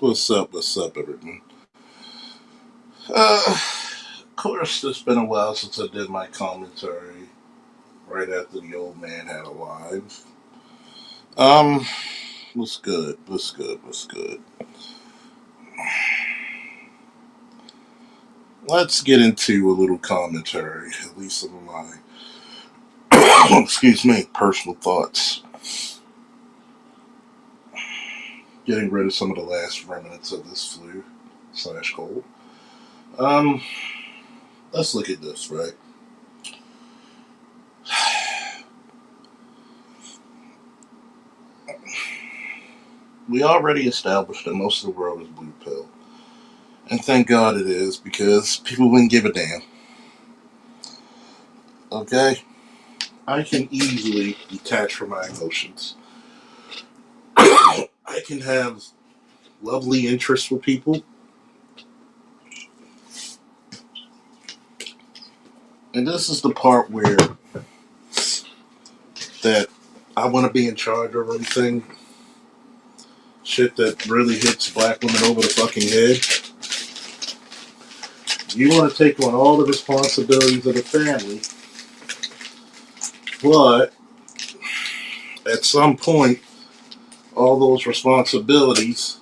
What's up, everyone? Of course, it's been a while since I did my commentary right after the old man had a live. Um, what's good? What's good? What's good? Let's get into a little commentary, at least some of my, excuse me, personal thoughts. Getting rid of some of the last remnants of this flu slash cold. Um, let's look at this, right? We already established that most of the world is blue pill. And thank God it is, because people wouldn't give a damn. Okay? I can easily detach from my emotions. I can have lovely interests with people, and this is the part where that I want to be in charge of everything. Shit that really hits black women over the fucking head. You want to take on all the responsibilities of the family, but at some point, all those responsibilities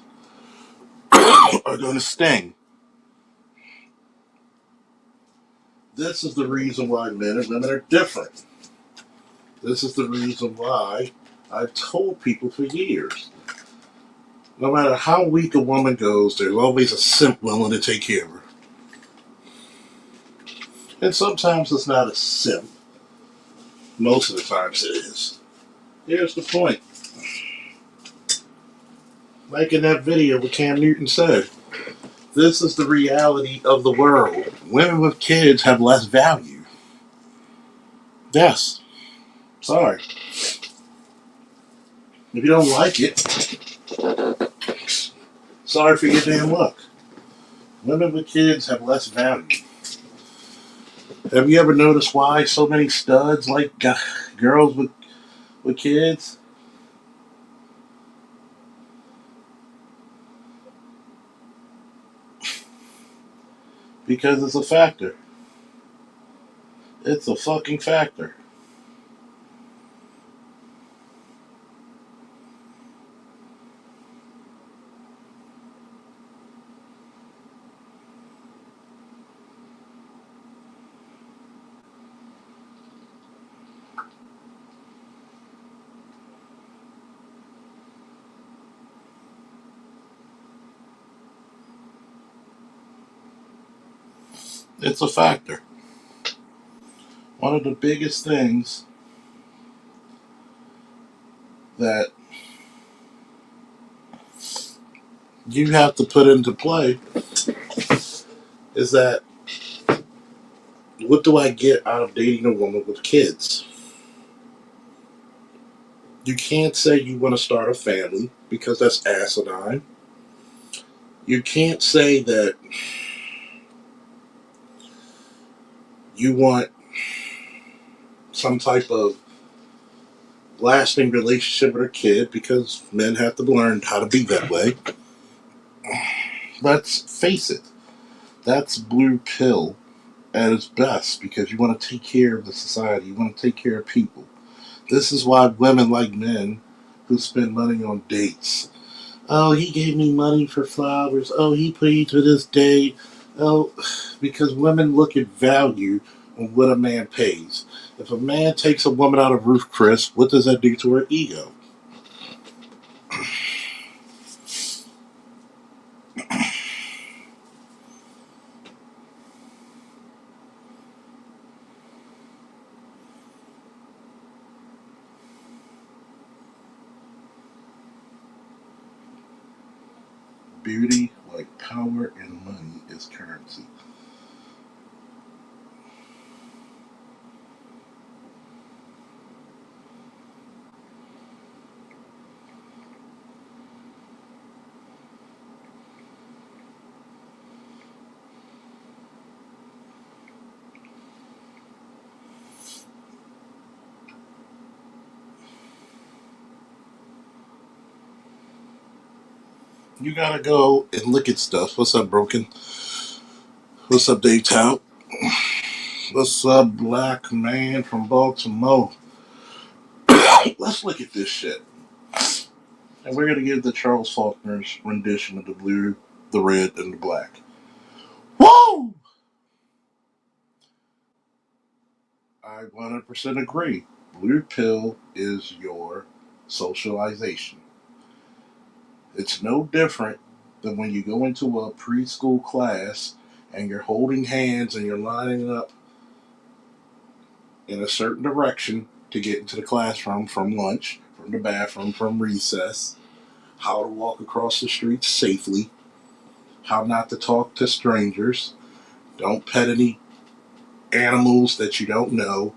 are going to sting. This is the reason why men and women are different. This is the reason why I've told people for years. No matter how weak a woman goes, there's always a simp willing to take care of her. And sometimes it's not a simp. Most of the times it is. Here's the point. Like in that video what Cam Newton said, this is the reality of the world. Women with kids have less value. Yes. Sorry. If you don't like it, sorry for your damn luck. Women with kids have less value. Have you ever noticed why so many studs like girls with kids? Because it's a factor. It's a fucking factor. It's a factor. One of the biggest things that you have to put into play is that what do I get out of dating a woman with kids? You can't say you want to start a family because that's asinine. You can't say that you want some type of lasting relationship with a kid because men have to learn how to be that way. Let's face it, that's blue pill at its best because you want to take care of the society, you want to take care of people. This is why women like men who spend money on dates. Oh, he gave me money for flowers. Oh, he paid for this date. Oh, because women look at value on what a man pays. If a man takes a woman out of Ruth Chris, what does that do to her ego? Beauty, like power and money, is currency. You gotta go and look at stuff. What's up, Broken? What's up, Dave Tout? What's up, Black Man from Baltimore? Let's look at this shit. And we're gonna give the Charles Faulkner's rendition of the blue, the red, and the black. Woo! I 100% agree. Blue pill is your socialization. It's no different than when you go into a preschool class and you're holding hands and you're lining up in a certain direction to get into the classroom from lunch, from the bathroom, from recess, how to walk across the street safely, how not to talk to strangers, don't pet any animals that you don't know.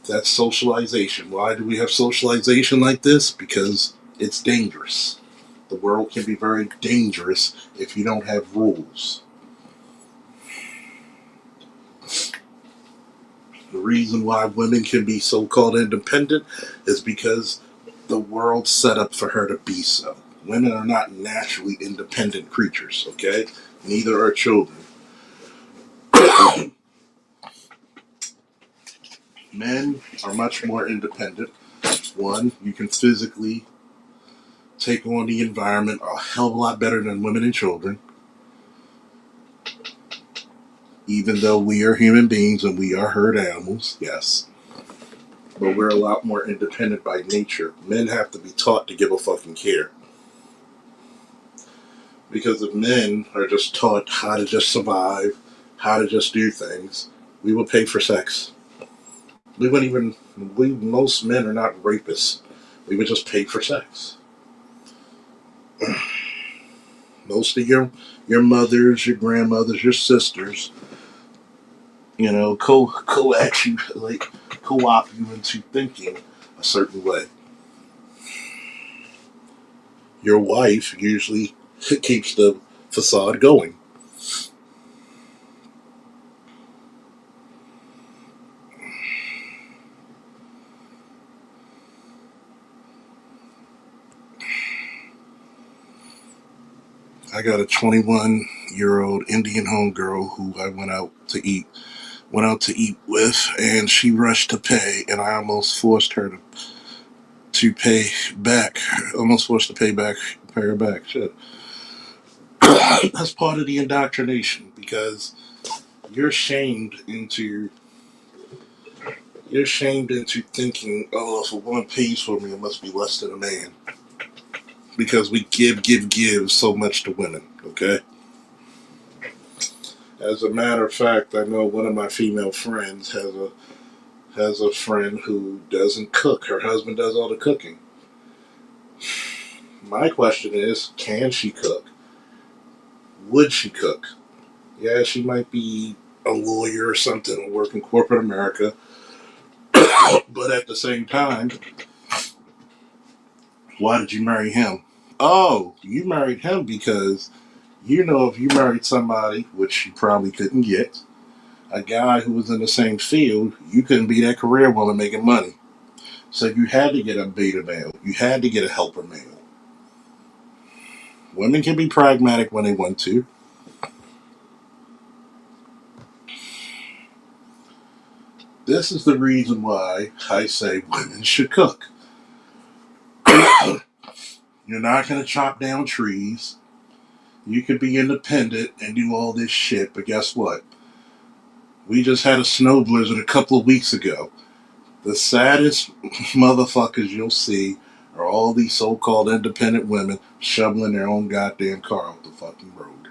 That's socialization. Why do we have socialization like this? Because it's dangerous. The world can be very dangerous if you don't have rules. The reason why women can be so-called independent is because the world's set up for her to be so. Women are not naturally independent creatures, okay? Neither are children. Men are much more independent. One, you can physically take on the environment a hell of a lot better than women and children. Even though we are human beings and we are herd animals, yes. But we're a lot more independent by nature. Men have to be taught to give a fucking care. Because if men are just taught how to just survive, how to just do things, we would pay for sex. We wouldn't even, most men are not rapists. We would just pay for sex. Most of your mothers, your grandmothers, your sisters, co-act you, like, co-opt you into thinking a certain way. Your wife usually keeps the facade going. I got a 21-year-old Indian homegirl who I went out to eat with, and she rushed to pay, and I almost forced her to pay back. Almost forced to pay her back. Shit. That's part of the indoctrination because you're shamed into you're shamed into thinking, oh, if a woman pays for me, it must be less than a man because we give so much to women. Okay. As a matter of fact, I know one of my female friends has a friend who doesn't cook. Her husband does all the cooking. My question is, can she cook? Would she cook? Yeah, she might be a lawyer or something or work in corporate America, but at the same time, why did you marry him? Oh, you married him because if you married somebody, which you probably couldn't get, a guy who was in the same field, you couldn't be that career woman making money. So you had to get a beta male. You had to get a helper male. Women can be pragmatic when they want to. This is the reason why I say women should cook. You're not going to chop down trees. You could be independent and do all this shit, but guess what? We just had a snow blizzard a couple of weeks ago. The saddest motherfuckers you'll see are all these so-called independent women shoveling their own goddamn car off the fucking road.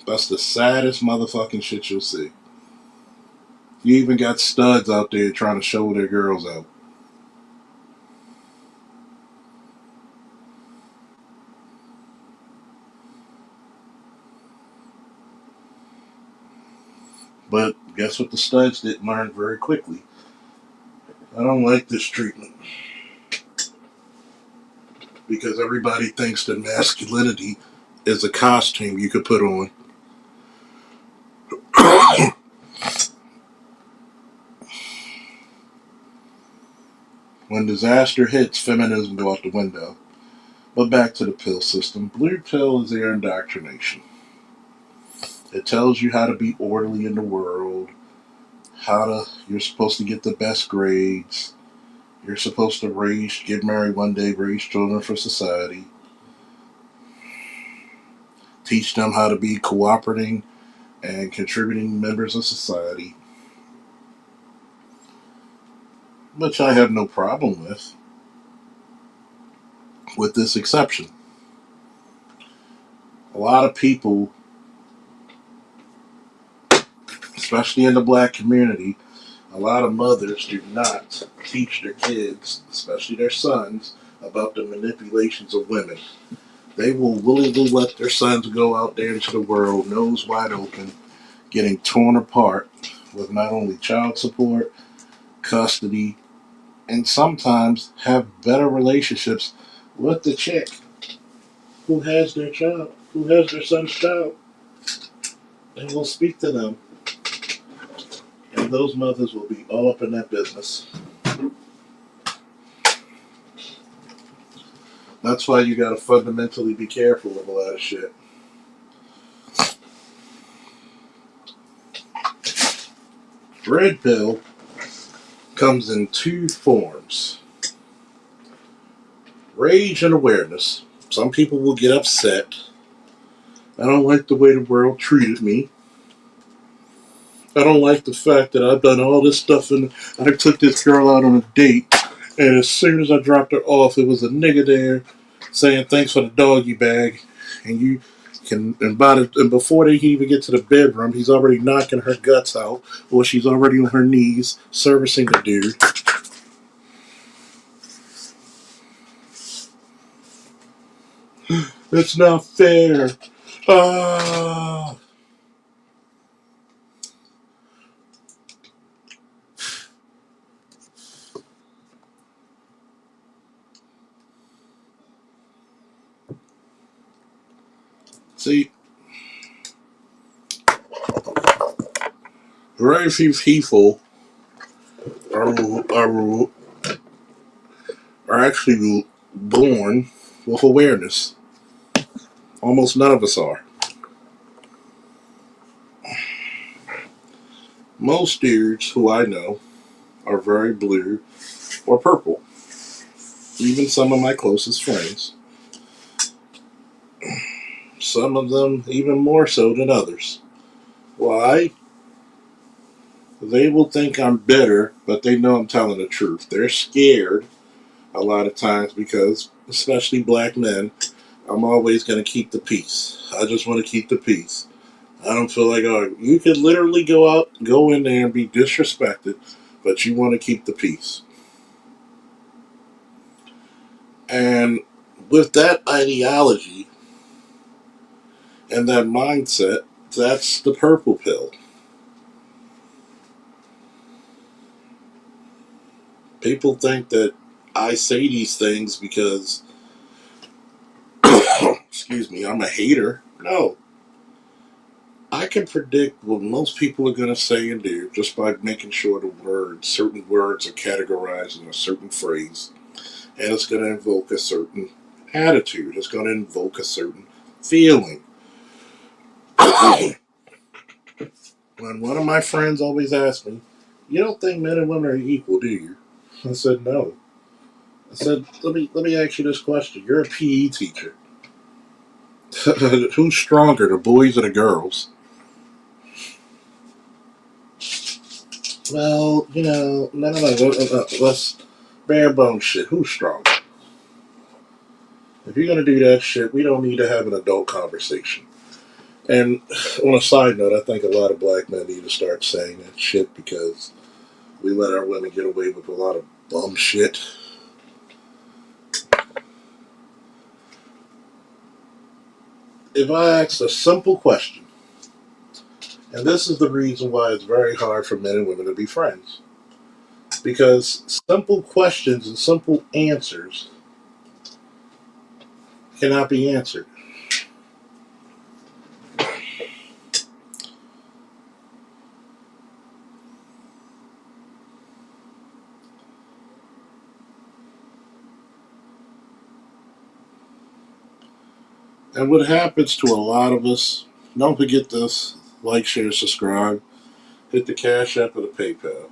That's the saddest motherfucking shit you'll see. You even got studs out there trying to show their girls out. But guess what the studs didn't learn very quickly? I don't like this treatment. Because everybody thinks that masculinity is a costume you could put on. When disaster hits, feminism go out the window. But back to the pill system. Blue pill is their indoctrination. It tells you how to be orderly in the world, you're supposed to get the best grades, you're supposed to get married one day, raise children for society, teach them how to be cooperating and contributing members of society, which I have no problem with this exception. A lot of people, especially in the black community, a lot of mothers do not teach their kids, especially their sons, about the manipulations of women. They will willingly let their sons go out there into the world, nose wide open, getting torn apart with not only child support, custody, and sometimes have better relationships with the chick who has their child, who has their son's child, and will speak to them. And those mothers will be all up in that business. That's why you gotta fundamentally be careful of a lot of shit. Red pill comes in two forms: rage and awareness. Some people will get upset. I don't like the way the world treated me. I don't like the fact that I've done all this stuff and I took this girl out on a date, and as soon as I dropped her off, it was a nigga there saying thanks for the doggy bag, and you can and before they even get to the bedroom, he's already knocking her guts out, or she's already on her knees servicing the dude. It's not fair. Ah. See, very few people are, are, are actually born with awareness. Almost none of us are. Most dudes who I know are very blue or purple. Even some of my closest friends. Some of them even more so than others. Why? They will think I'm bitter, but they know I'm telling the truth. They're scared a lot of times because, especially black men, I'm always going to keep the peace. I just want to keep the peace. I don't feel like, oh, you could literally go in there and be disrespected, but you want to keep the peace. And with that ideology and that mindset, that's the purple pill. People think that I say these things because, excuse me, I'm a hater. No. I can predict what most people are going to say and do just by making sure certain words are categorized in a certain phrase. And it's going to invoke a certain attitude. It's going to invoke a certain feeling. When one of my friends always asks me, "You don't think men and women are equal, do you?" I said, "No." I said, let me ask you this question. You're a PE teacher. Who's stronger, the boys or the girls? Well, no. Let's bare bone shit. Who's stronger? If you're gonna do that shit, we don't need to have an adult conversation. And on a side note, I think a lot of black men need to start saying that shit because we let our women get away with a lot of bum shit. If I asked a simple question, and this is the reason why it's very hard for men and women to be friends, because simple questions and simple answers cannot be answered. And what happens to a lot of us, don't forget this, like, share, subscribe, hit the Cash App or the PayPal.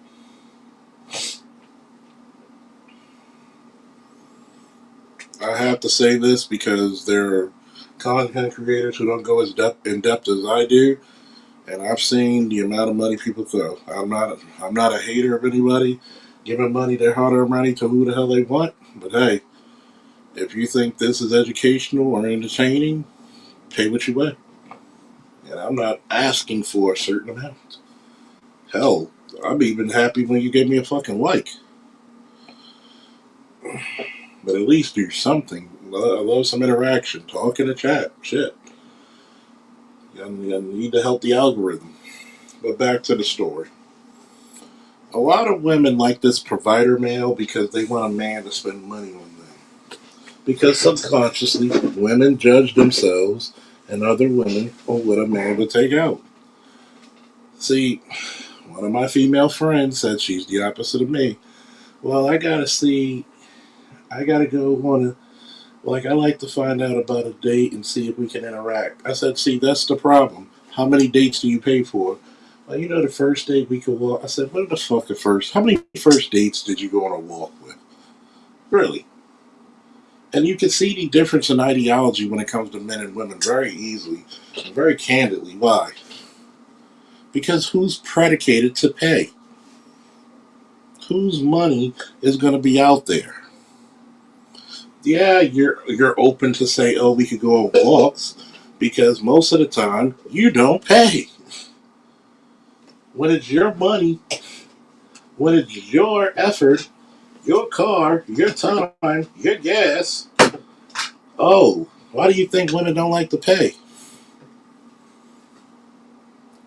I have to say this because there are content creators who don't go as in depth as I do, and I've seen the amount of money people throw. I'm not a hater of anybody giving money, their hard-earned money, to who the hell they want. But hey, if you think this is educational or entertaining, pay what you weigh. And I'm not asking for a certain amount. Hell, I'm even happy when you give me a fucking like. But at least do something. I love some interaction. Talk in the chat. Shit. You need to help the algorithm. But back to the story. A lot of women like this provider male because they want a man to spend money on them. Because subconsciously, women judge themselves and other women on what a man would take out. See, one of my female friends said she's the opposite of me. Well, I gotta go on a, like, I like to find out about a date and see if we can interact. I said, see, that's the problem. How many dates do you pay for? Well, the first date we could walk. I said, what the fuck the first? How many first dates did you go on a walk with? Really? And you can see the difference in ideology when it comes to men and women very easily and very candidly. Why? Because who's predicated to pay? Whose money is going to be out there? Yeah, you're open to say, oh, we could go on walks, because most of the time you don't pay. When it's your money, when it's your effort, your car, your time, your gas, oh, why do you think women don't like to pay?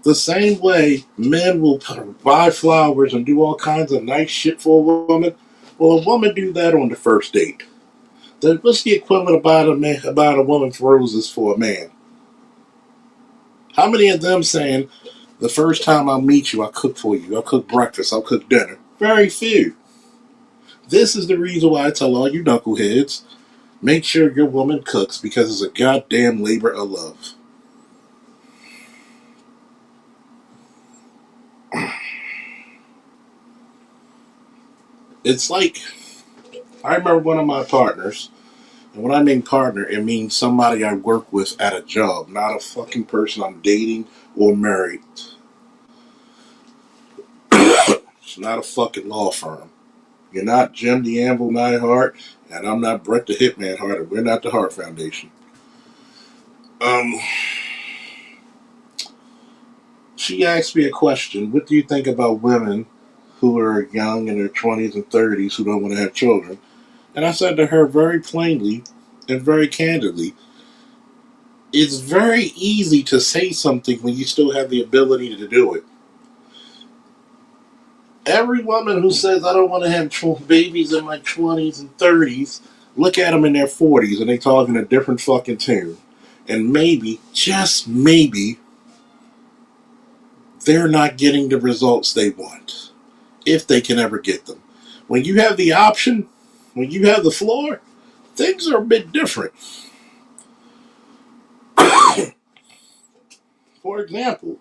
The same way men will buy flowers and do all kinds of nice shit for a woman, will a woman do that on the first date? What's the equivalent of buying a woman roses for a man? How many of them saying, the first time I'll meet you, I'll cook for you, I'll cook breakfast, I'll cook dinner? Very few. This is the reason why I tell all you knuckleheads, make sure your woman cooks, because it's a goddamn labor of love. It's like, I remember one of my partners, and when I mean partner, it means somebody I work with at a job, not a fucking person I'm dating or married. It's not a fucking law firm. You're not Jim the Anvil Neidhart, and I'm not Brett the Hitman Hart, and we're not the Hart Foundation. Um, she asked me a question. What do you think about women who are young in their 20s and 30s who don't want to have children? And I said to her very plainly and very candidly, it's very easy to say something when you still have the ability to do it. Every woman who says, I don't want to have babies in my 20s and 30s, look at them in their 40s and they talking a different fucking tune. And maybe, just maybe, they're not getting the results they want, if they can ever get them. When you have the option, when you have the floor, things are a bit different. For example,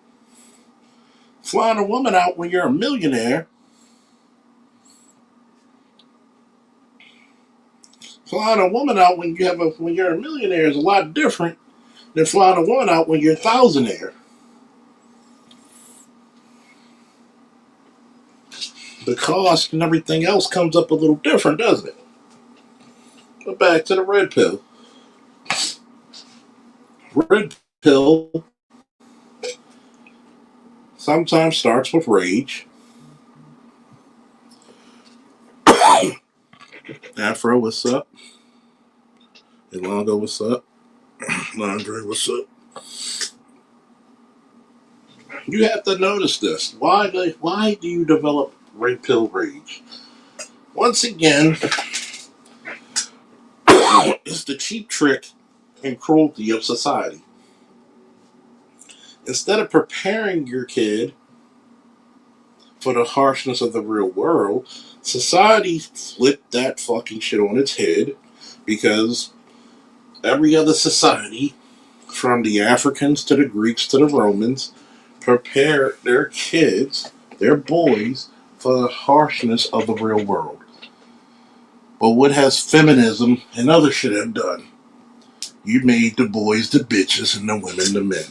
flying a woman out when you're a millionaire, flying a woman out when you're a millionaire is a lot different than flying a woman out when you're a thousandaire. The cost and everything else comes up a little different, doesn't it? But back to the red pill. Red pill sometimes starts with rage. Afro, what's up? Ilongo, what's up? Landry, what's up? You have to notice this. Why do you develop red pill rage? Once again, it's the cheap trick and cruelty of society. Instead of preparing your kid for the harshness of the real world, society flipped that fucking shit on its head, because every other society from the Africans to the Greeks to the Romans, prepared their kids, their boys, for the harshness of the real world. But what has feminism and other shit have done? You made the boys the bitches and the women the men.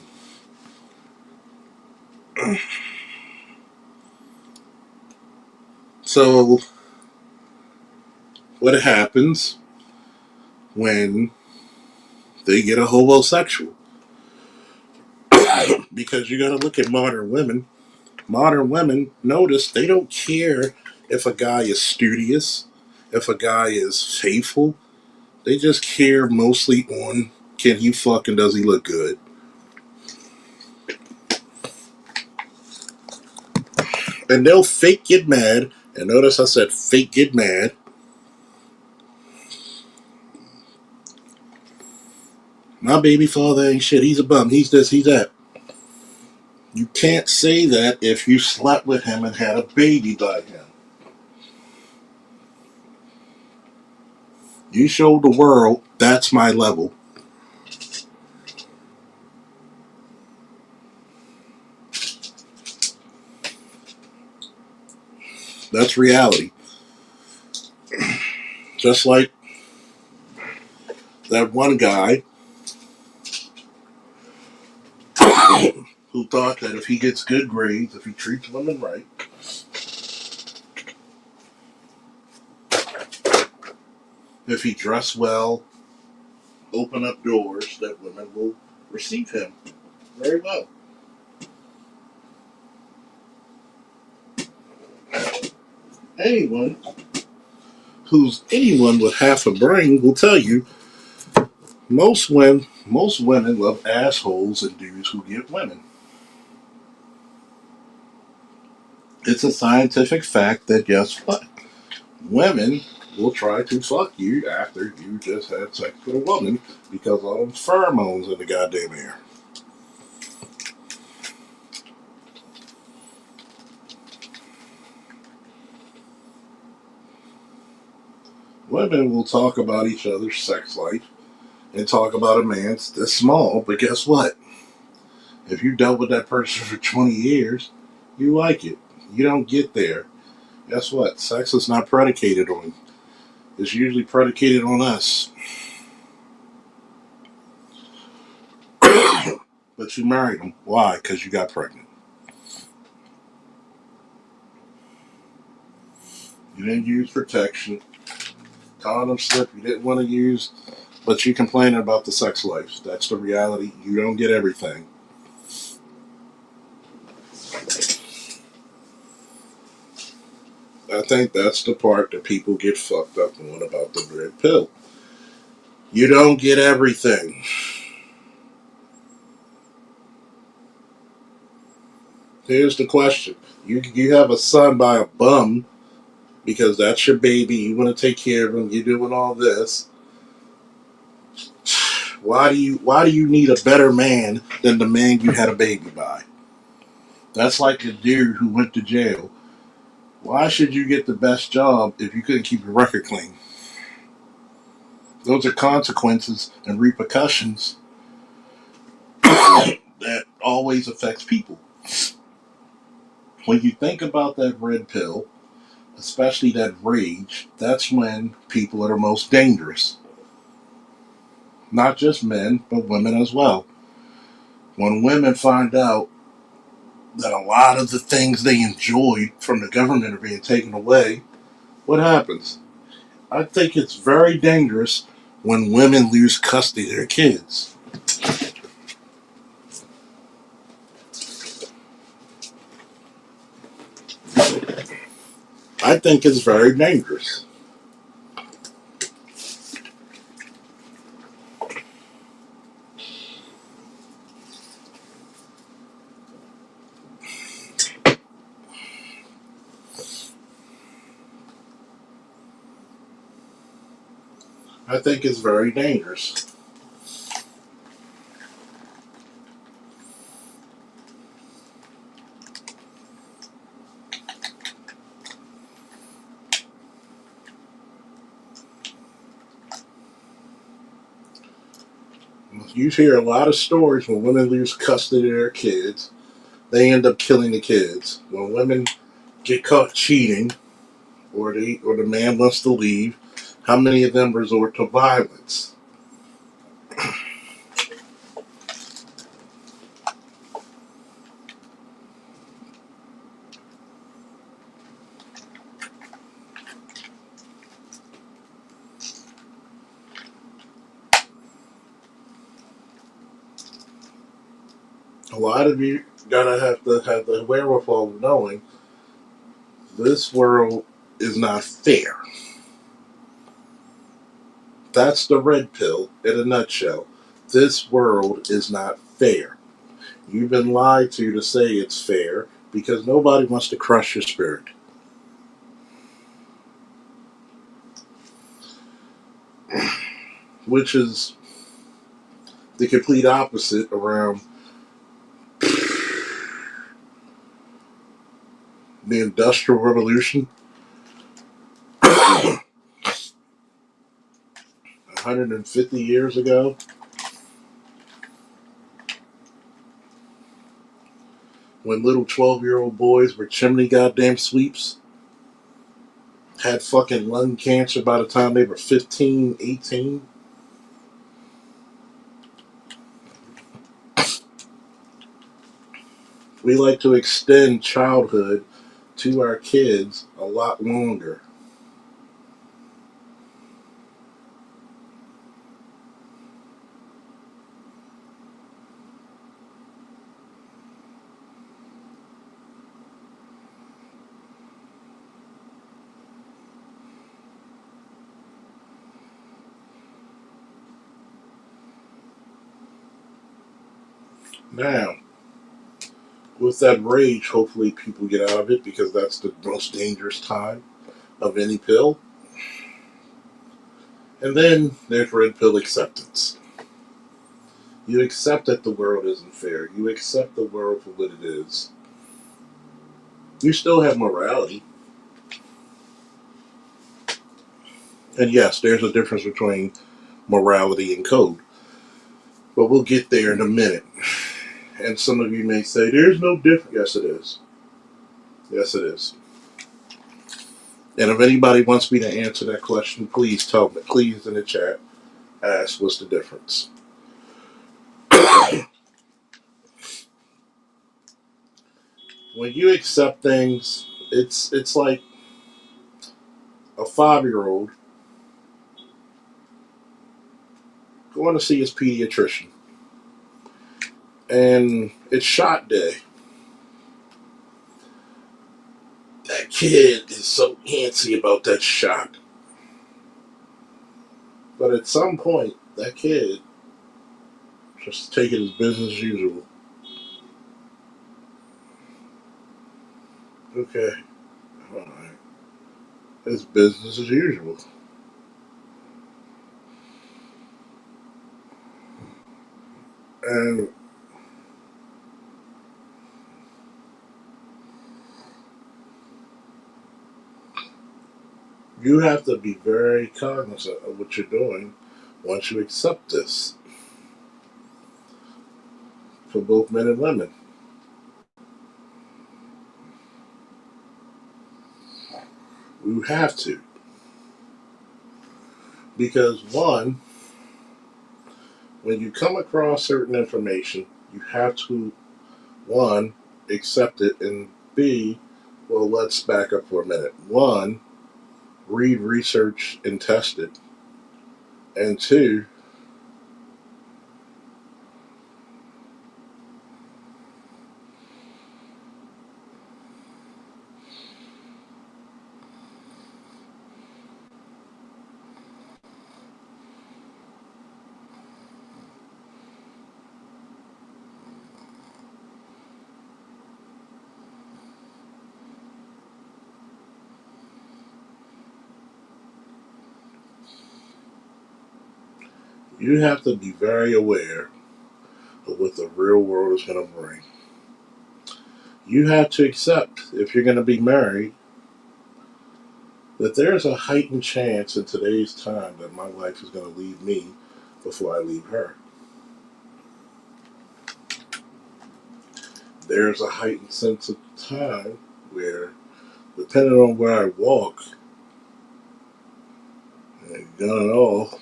So, what happens when they get a homosexual? Because you gotta look at modern women. Modern women, notice they don't care if a guy is studious, if a guy is faithful. They just care mostly on, can he fuck and does he look good? And they'll fake get mad. And notice I said fake get mad. My baby father ain't shit. He's a bum. He's this, he's that. You can't say that if you slept with him and had a baby by him. You showed the world that's my level. That's reality. Just like that one guy who thought that if he gets good grades, if he treats women right, if he dress well, open up doors, that women will receive him very well. Anyone anyone with half a brain will tell you most women love assholes and dudes who get women. It's a scientific fact that guess what? Women will try to fuck you after you just had sex with a woman because all them pheromones in the goddamn air. Women will talk about each other's sex life and talk about a man's this small, but guess what? If you dealt with that person for 20 years, you like it. You don't get there. Guess what? Sex is not predicated on. It's usually predicated on us. But you married him. Why? Because you got pregnant. You didn't use protection. Condom slip you didn't want to use, but you complaining about the sex life. That's the reality. You don't get everything. I think that's the part that people get fucked up on about the red pill. You don't get everything. Here's the question. You have a son by a bum because that's your baby. You want to take care of him. You're doing all this. Why do you need a better man than the man you had a baby by? That's like a dude who went to jail. Why should you get the best job if you couldn't keep your record clean? Those are consequences and repercussions that always affects people. When you think about that red pill, especially that rage, that's when people are the most dangerous. Not just men, but women as well. When women find out that a lot of the things they enjoyed from the government are being taken away, what happens? I think it's very dangerous when women lose custody of their kids. I think it's very dangerous. I think it's very dangerous. You hear a lot of stories when women lose custody of their kids, they end up killing the kids. When women get caught cheating, or the man wants to leave, how many of them resort to violence? A lot of you gotta have to have the wherewithal of knowing this world is not fair. That's the red pill in a nutshell. This world is not fair. You've been lied to say it's fair because nobody wants to crush your spirit, which is the complete opposite around the Industrial Revolution 150 years ago, when little 12-year-old boys were chimney goddamn sweeps, had fucking lung cancer by the time they were 15, 18. We like to extend childhood to our kids a lot longer. Now, with that rage, hopefully people get out of it because that's the most dangerous time of any pill. And then there's red pill acceptance. You accept that the world isn't fair. You accept the world for what it is. You still have morality. And yes, there's a difference between morality and code. But we'll get there in a minute. And some of you may say, there's no difference. Yes, it is. Yes, it is. And if anybody wants me to answer that question, please tell me. Please, in the chat, ask what's the difference. When you accept things, it's like a 5-year-old going to see his pediatrician. And it's shot day. That kid is so antsy about that shot. But at some point, that kid just taking his business as usual. Okay, alright. It's business as usual. And you have to be very cognizant of what you're doing once you accept this for both men and women. You have to. Because, one, when you come across certain information, you have to, one, accept it, and B, well, let's back up for a minute. One, read, research, and test it. And two, you have to be very aware of what the real world is going to bring. You have to accept, if you're going to be married, that there's a heightened chance in today's time that my wife is going to leave me before I leave her. there's a heightened sense of time where, depending on where I walk, and gun and all,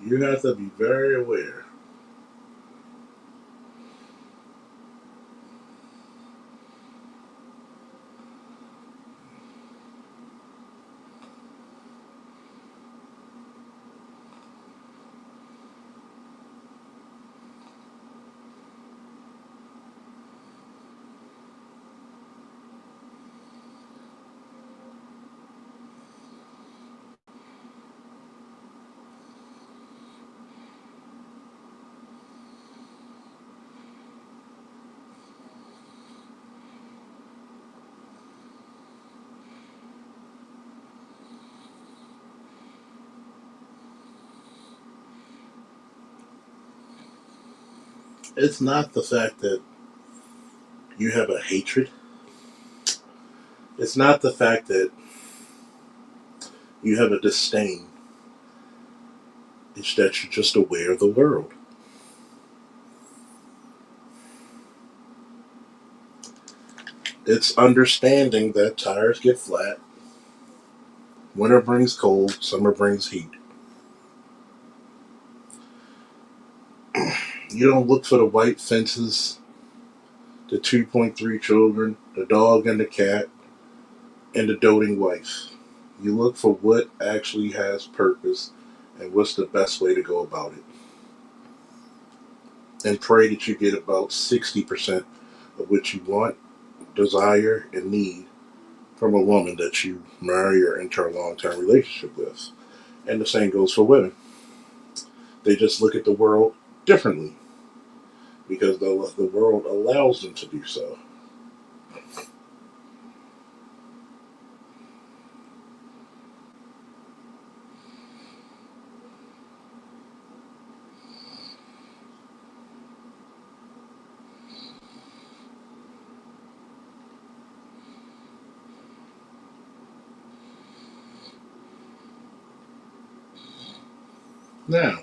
you have to be very aware. It's not the fact that you have a hatred. It's not the fact that you have a disdain. It's that you're just aware of the world. It's understanding that tires get flat. Winter brings cold, summer brings heat. You don't look for the white fences, the 2.3 children, the dog and the cat, and the doting wife. You look for what actually has purpose and what's the best way to go about it. And pray that you get about 60% of what you want, desire, and need from a woman that you marry or enter a long term relationship with. And the same goes for women. They just look at the world differently because the world allows them to do so. Now,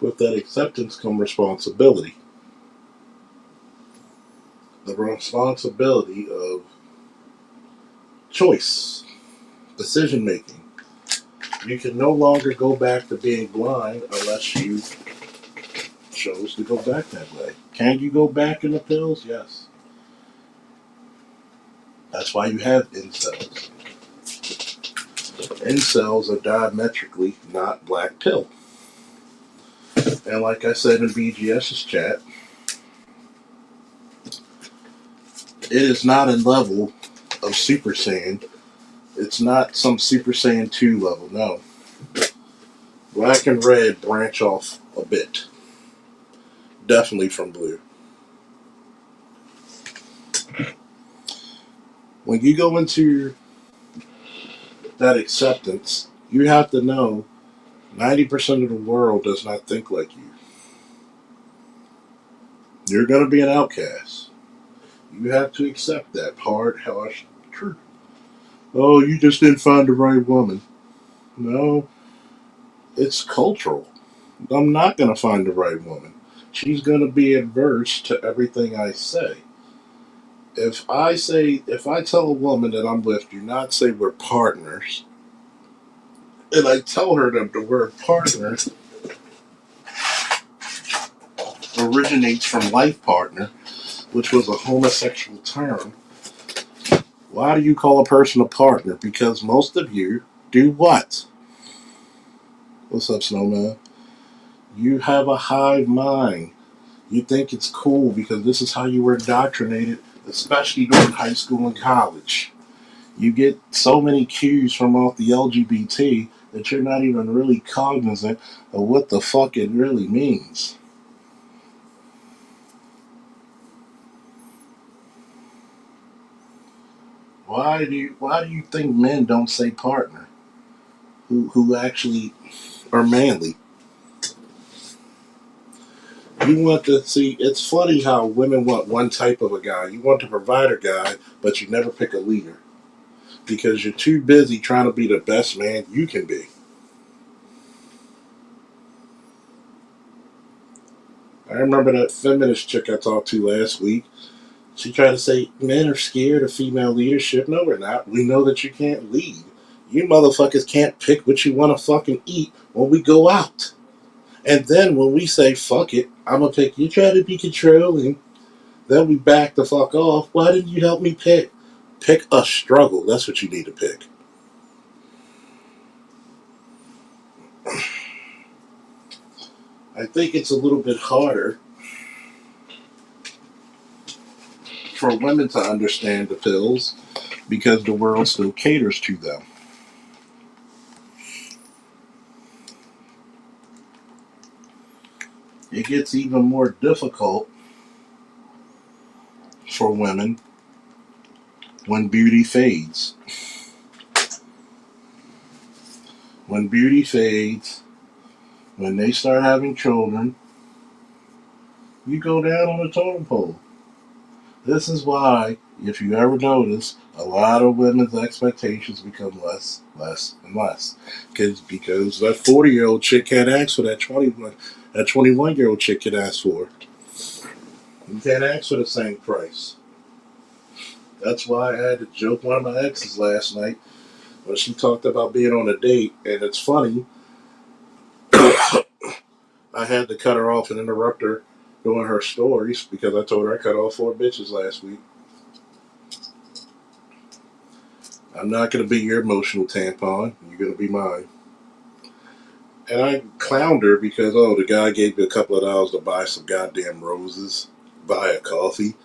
with that acceptance comes responsibility. The responsibility of choice, decision making. You can no longer go back to being blind unless you chose to go back that way. Can you go back in the pills? Yes. That's why you have incels. Incels are diametrically not black pill. And like I said in BGS's chat, it is not a level of Super Saiyan. It's not some Super Saiyan 2 level, no. Black and red branch off a bit. Definitely from blue. When you go into that acceptance, you have to know 90% of the world does not think like you. You're going to be an outcast. You have to accept that hard, harsh truth. Oh, you just didn't find the right woman. No, it's cultural. I'm not going to find the right woman. She's going to be adverse to everything I say. If I tell a woman that I'm with, do not say we're partners, and I tell her that the word partner originates from life partner, which was a homosexual term. Why do you call a person a partner? Because most of you do what? What's up, Snowman? You have a hive mind. You think it's cool because this is how you were indoctrinated, especially during high school and college. You get so many cues from off the LGBT that you're not even really cognizant of what the fuck it really means. Why do you think men don't say partner who actually are manly? You want to see, it's funny how women want one type of a guy. You want the provider guy, but you never pick a leader because you're too busy trying to be the best man you can be. I remember that feminist chick I talked to last week. She tried to say men are scared of female leadership. No, we're not. We know that you can't lead. You motherfuckers can't pick what you want to fucking eat when we go out. And then when we say fuck it, I'm gonna pick. You try to be controlling. Then we back the fuck off. Why didn't you help me pick? Pick a struggle. That's what you need to pick. I think it's a little bit harder for women to understand the pills because the world still caters to them. It gets even more difficult for women when beauty fades. When beauty fades, when they start having children, you go down on the totem pole. This is why, if you ever notice, a lot of women's expectations become less, less, and less. Because that 40-year-old chick can't ask for that 21-year-old chick can ask for. You can't ask for the same price. That's why I had to joke one of my exes last night when she talked about being on a date, and it's funny. I had to cut her off and interrupt her doing her stories because I told her I cut off 4 bitches last week. I'm not going to be your emotional tampon. You're going to be mine. And I clowned her because, oh, the guy gave me a couple of dollars to buy some goddamn roses, buy a coffee.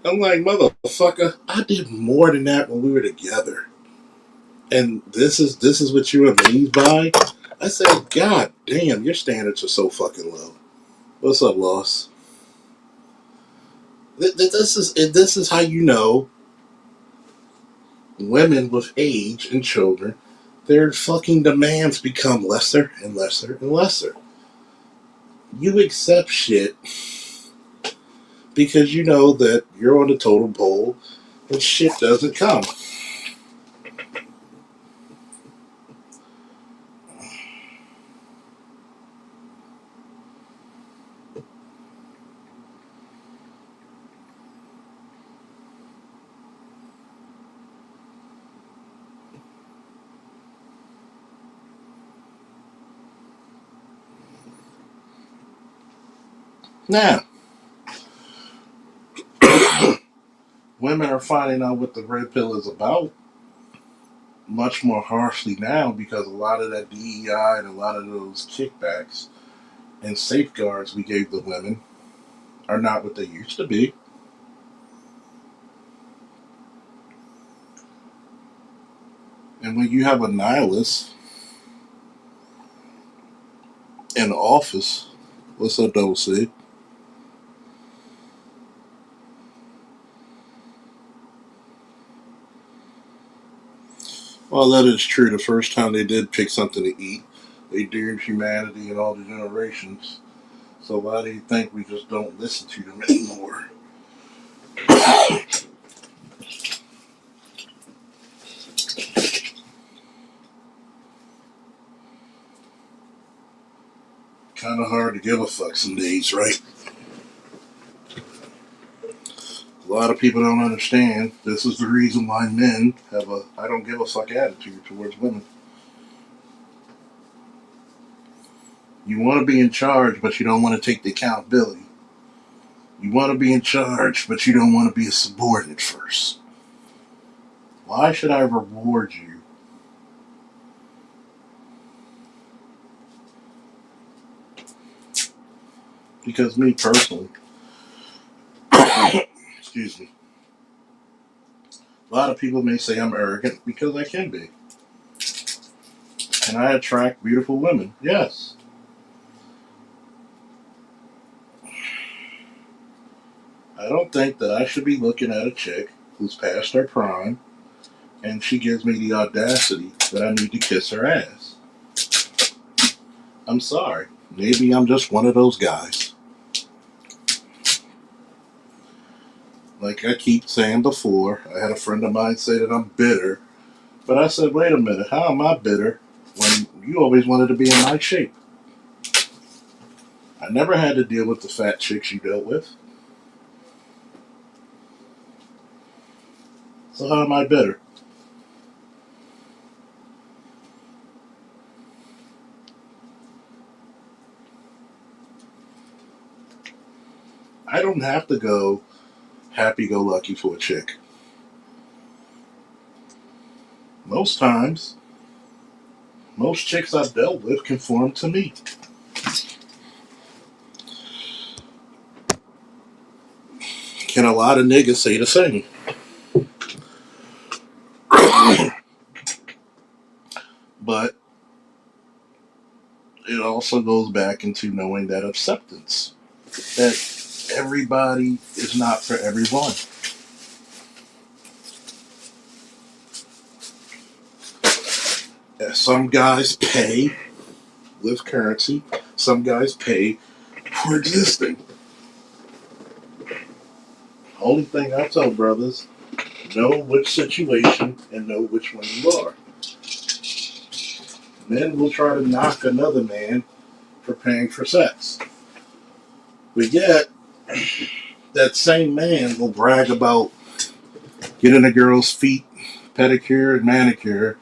I'm like, motherfucker, I did more than that when we were together. And this is what you amazed by? I said, God damn, your standards are so fucking low. What's up, Loss? This is how you know women with age and children, their fucking demands become lesser and lesser and lesser. You accept shit because you know that you're on the totem pole and shit doesn't come. Now, women are finding out what the red pill is about much more harshly now because a lot of that DEI and a lot of those kickbacks and safeguards we gave the women are not what they used to be. And when you have a nihilist in office, what's up, Double C? Well, that is true. The first time they did pick something to eat, they doomed humanity and all the generations. So why do you think we just don't listen to them anymore? Kind of hard to give a fuck some days, right? A lot of people don't understand. This is the reason why men have a I don't give a fuck attitude towards women. You want to be in charge, but you don't want to take the accountability. You want to be in charge, but you don't want to be a subordinate first. Why should I reward you? Because me personally, excuse me, a lot of people may say I'm arrogant because I can be. And I attract beautiful women. Yes. I don't think that I should be looking at a chick who's past her prime and she gives me the audacity that I need to kiss her ass. I'm sorry. Maybe I'm just one of those guys. Like I keep saying before, I had a friend of mine say that I'm bitter. But I said, wait a minute, how am I bitter when you always wanted to be in my shape? I never had to deal with the fat chicks you dealt with. So how am I bitter? I don't have to go happy go lucky for a chick. Most times, most chicks I've dealt with conform to me. Can a lot of niggas say the same? But it also goes back into knowing that acceptance. That everybody is not for everyone. Some guys pay with currency, some guys pay for existing. Only thing I tell brothers, know which situation and know which one you are. Men will try to knock another man for paying for sex. But yet, that same man will brag about getting a girl's feet pedicure and manicure,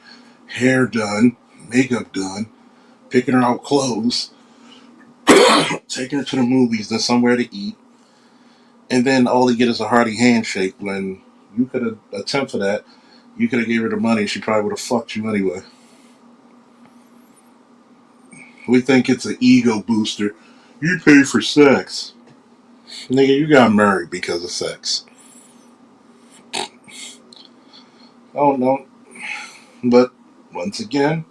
hair done, makeup done, picking her out clothes, taking her to the movies and somewhere to eat, and then all he get is a hearty handshake when you could have attempted that. You could have gave her the money, she probably would have fucked you anyway. We think it's an ego booster. You pay for sex. Nigga, you got married because of sex. Oh no. But once again,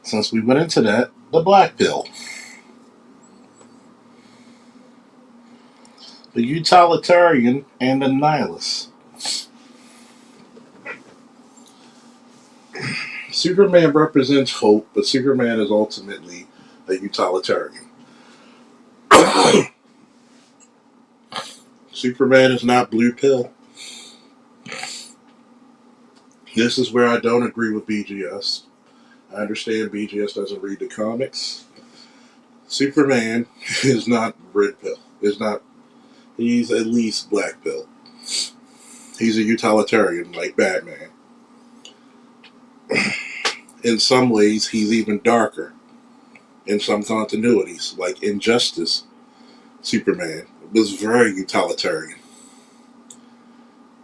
since we went into that, the black pill. The utilitarian and the nihilist. Superman represents hope, but Superman is ultimately a utilitarian. Superman is not blue pill. This is where I don't agree with BGS. I understand BGS doesn't read the comics. Superman is not red pill. Is not. He's at least black pill. He's a utilitarian like Batman. In some ways, he's even darker. In some continuities, like Injustice, Superman was very utilitarian.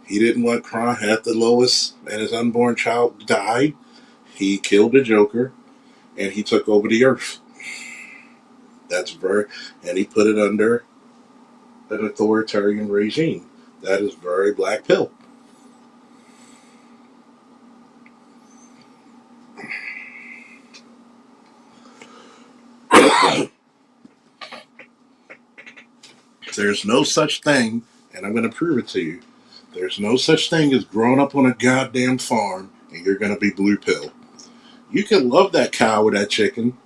He didn't want crime. After Lois and his unborn child died, he killed the Joker and he took over the Earth. That's very, and he put it under an authoritarian regime. That is very black pill. There's no such thing, and I'm going to prove it to you. There's no such thing as growing up on a goddamn farm and you're going to be blue pill. You can love that cow or that chicken.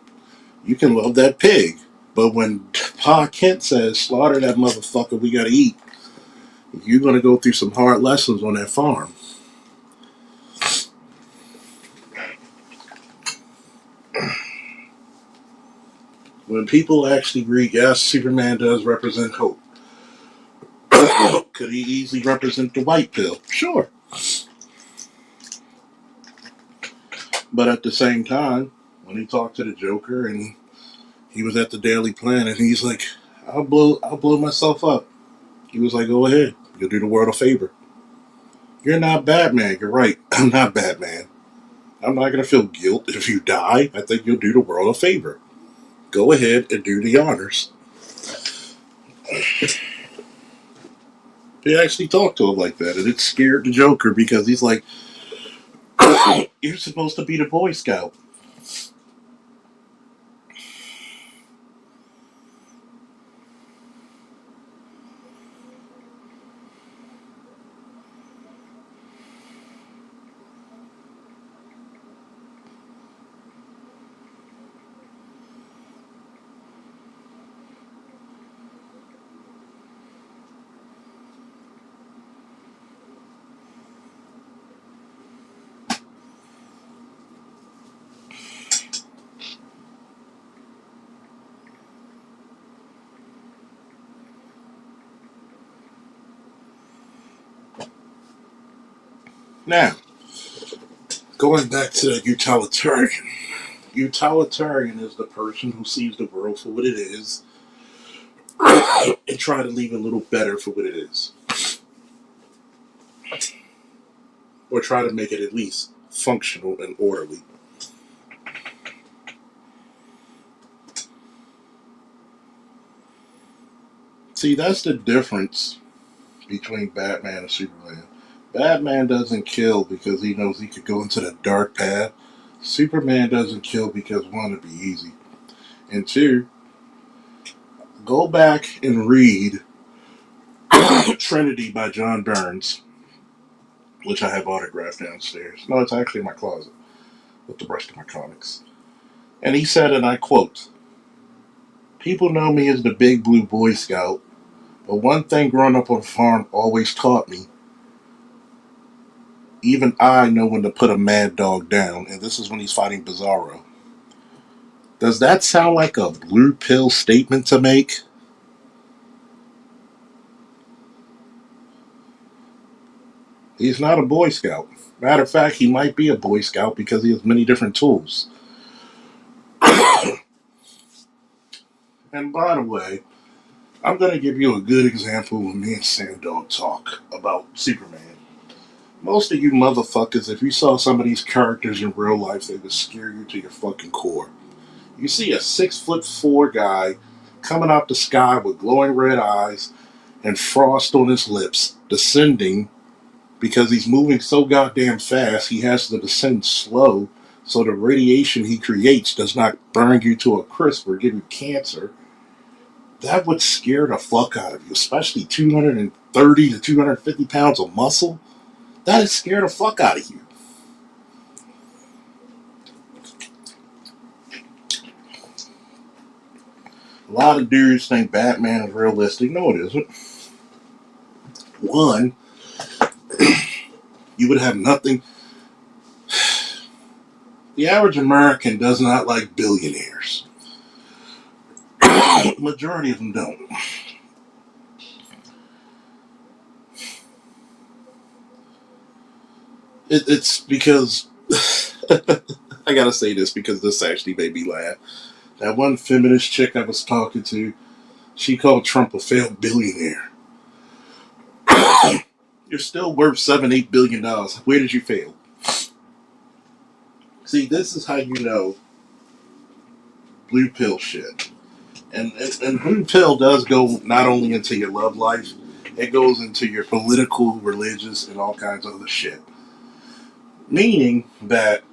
You can love that pig. But when Pa Kent says, slaughter that motherfucker, we got to eat, you're going to go through some hard lessons on that farm. When people actually read, yes, Superman does represent hope. Could he easily represent the white pill? Sure. But at the same time, when he talked to the Joker and he was at the Daily Planet, he's like, I'll blow myself up. He was like, go ahead. You'll do the world a favor. You're not Batman. You're right. I'm not Batman. I'm not going to feel guilt if you die. I think you'll do the world a favor. Go ahead and do the honors. He actually talked to him like that, and it scared the Joker because he's like, you're supposed to be the Boy Scout. Now, going back to the utilitarian. Utilitarian is the person who sees the world for what it is and try to leave it a little better for what it is. Or try to make it at least functional and orderly. See, that's the difference between Batman and Superman. Batman doesn't kill because he knows he could go into the dark path. Superman doesn't kill because one, it'd be easy. And two, go back and read Trinity by John Burns, which I have autographed downstairs. No, it's actually in my closet with the rest of my comics. And he said, and I quote, "People know me as the big blue Boy Scout, but one thing growing up on a farm always taught me, even I know when to put a mad dog down." And this is when he's fighting Bizarro. Does that sound like a blue pill statement to make? He's not a Boy Scout. Matter of fact, he might be a Boy Scout because he has many different tools. And by the way, I'm going to give you a good example when me and Sandog talk about Superman. Most of you motherfuckers, if you saw some of these characters in real life, they would scare you to your fucking core. You see a 6'4" guy coming out the sky with glowing red eyes and frost on his lips, descending because he's moving so goddamn fast, he has to descend slow so the radiation he creates does not burn you to a crisp or give you cancer. That would scare the fuck out of you, especially 230 to 250 pounds of muscle. That would scare the fuck out of you. A lot of dudes think Batman is realistic. No, it isn't. One, you would have nothing. The average American does not like billionaires. Majority of them don't. It's because I gotta say this because this actually made me laugh. That one feminist chick I was talking to, she called Trump a failed billionaire. You're still worth $7-8 billion. Where did you fail? See, this is how you know blue pill shit. And blue pill does go not only into your love life, it goes into your political, religious, and all kinds of other shit. Meaning that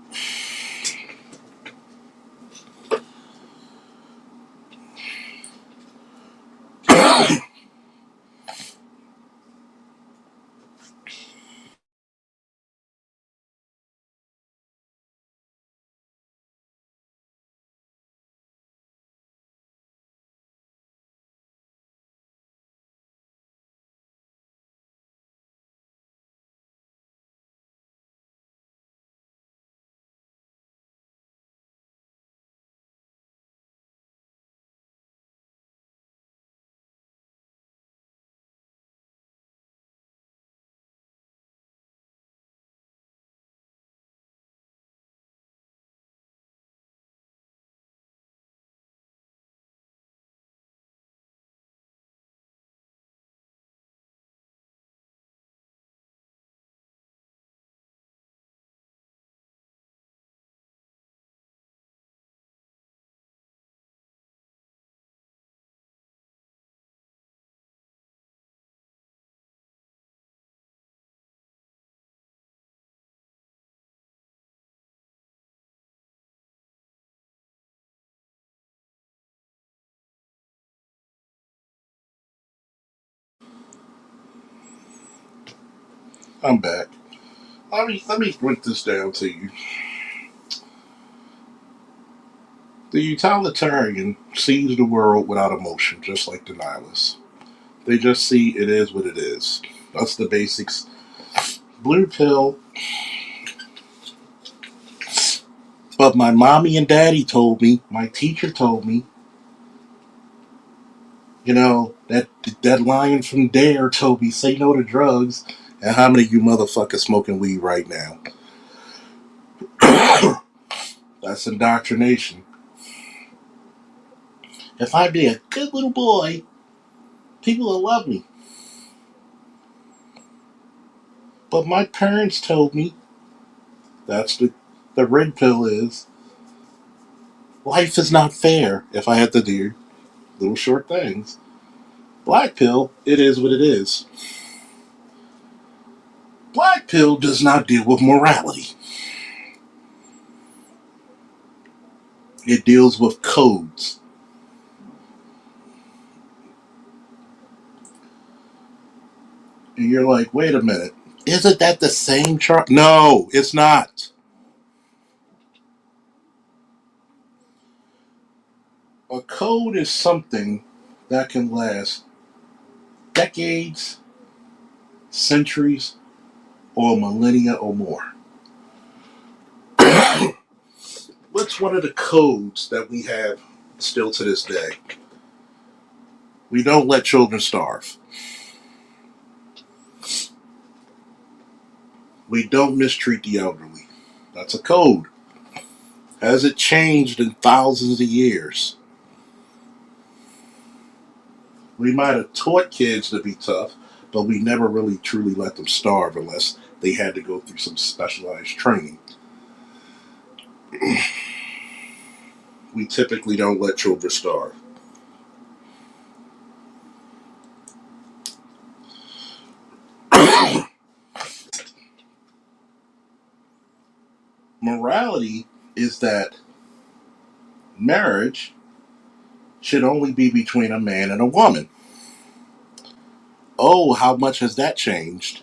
I'm back. Let me break this down to you. The utilitarian sees the world without emotion, just like the nihilist. They just see it is what it is. That's the basics. Blue pill. But my mommy and daddy told me, my teacher told me, that lion from Dare told me, say no to drugs. And how many of you motherfuckers smoking weed right now? That's indoctrination. If I be a good little boy, people will love me. But my parents told me that's the red pill is life is not fair if I had to do little short things. Black pill, it is what it is. Black pill does not deal with morality. It deals with codes. And you're like, wait a minute. Isn't that the same chart? No, it's not. A code is something that can last decades, centuries, or millennia or more. What's one of the codes that we have still to this day? We don't let children starve. We don't mistreat the elderly. That's a code. Has it changed in thousands of years? We might have taught kids to be tough, but we never really truly let them starve unless they had to go through some specialized training. We typically don't let children starve. Morality is that marriage should only be between a man and a woman. Oh, how much has that changed?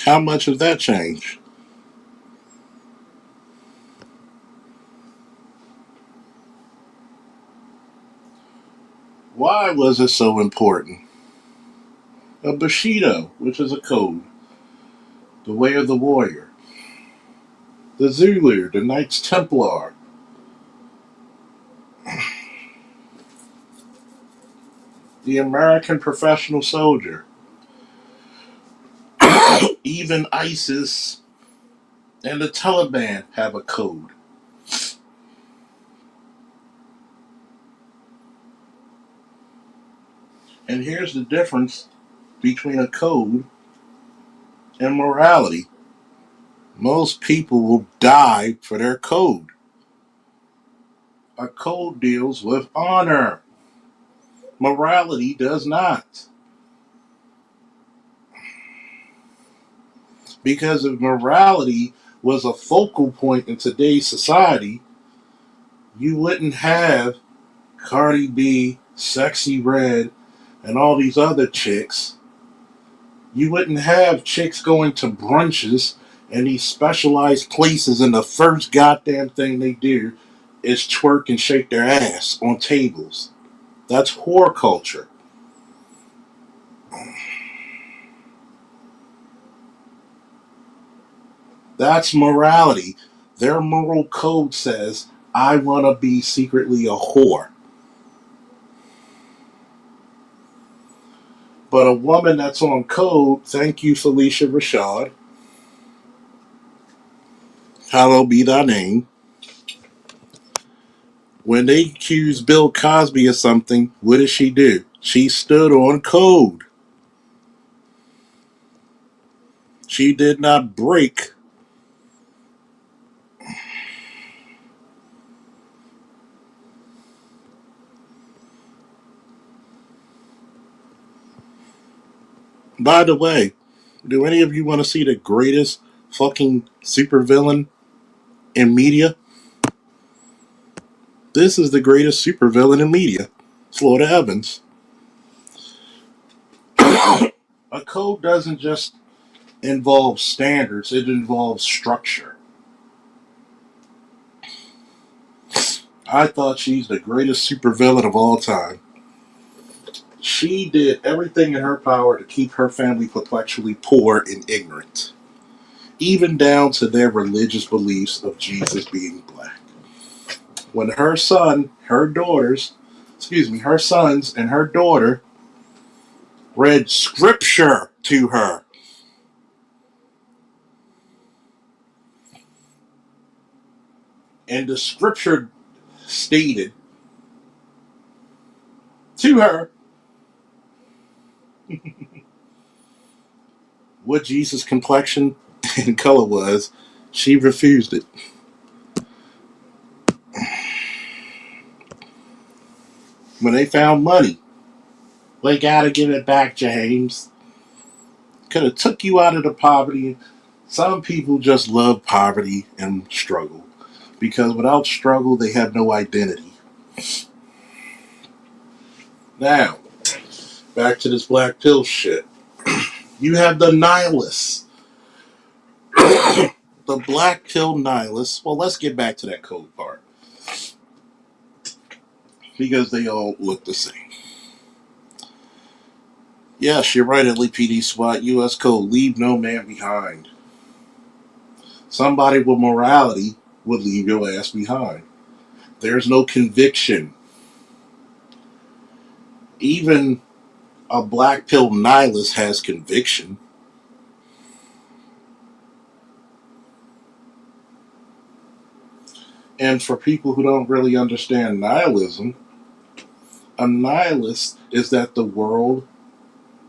How much has that changed? Why was it so important? A Bushido, which is a code, the way of the warrior, the Zulu, the Knights Templar, the American professional soldier, even ISIS and the Taliban have a code. And here's the difference between a code and morality. Most people will die for their code. A code deals with honor. Morality does not. Because if morality was a focal point in today's society, you wouldn't have Cardi B, Sexy Red, and all these other chicks. You wouldn't have chicks going to brunches and these specialized places, and the first goddamn thing they do is twerk and shake their ass on tables. That's whore culture. That's morality. Their moral code says, I want to be secretly a whore. But a woman that's on code, thank you, Felicia Rashad, hallowed be thy name. When they accused Bill Cosby of something, what did she do? She stood on code. She did not break. By the way, do any of you want to see the greatest fucking supervillain in media? This is the greatest supervillain in media. Florida Evans. A code doesn't just involve standards, it involves structure. I thought she's the greatest supervillain of all time. She did everything in her power to keep her family perpetually poor and ignorant. even down to their religious beliefs of Jesus being black. When her son, her daughters, excuse me, her sons and her daughter read scripture to her, and the scripture stated to her what Jesus' complexion and color was, she refused it. When they found money, they gotta give it back, James. Could have took you out of the poverty. Some people just love poverty and struggle because without struggle, they have no identity. Now, back to this black pill shit. You have the nihilists. The black pill nihilists. Well, let's get back to that code part because they all look the same. Yes, you're right, LAPD SWAT, U.S. Code, leave no man behind. Somebody with morality would leave your ass behind. There's no conviction. Even a black pill nihilist has conviction. And for people who don't really understand nihilism, a nihilist is that the world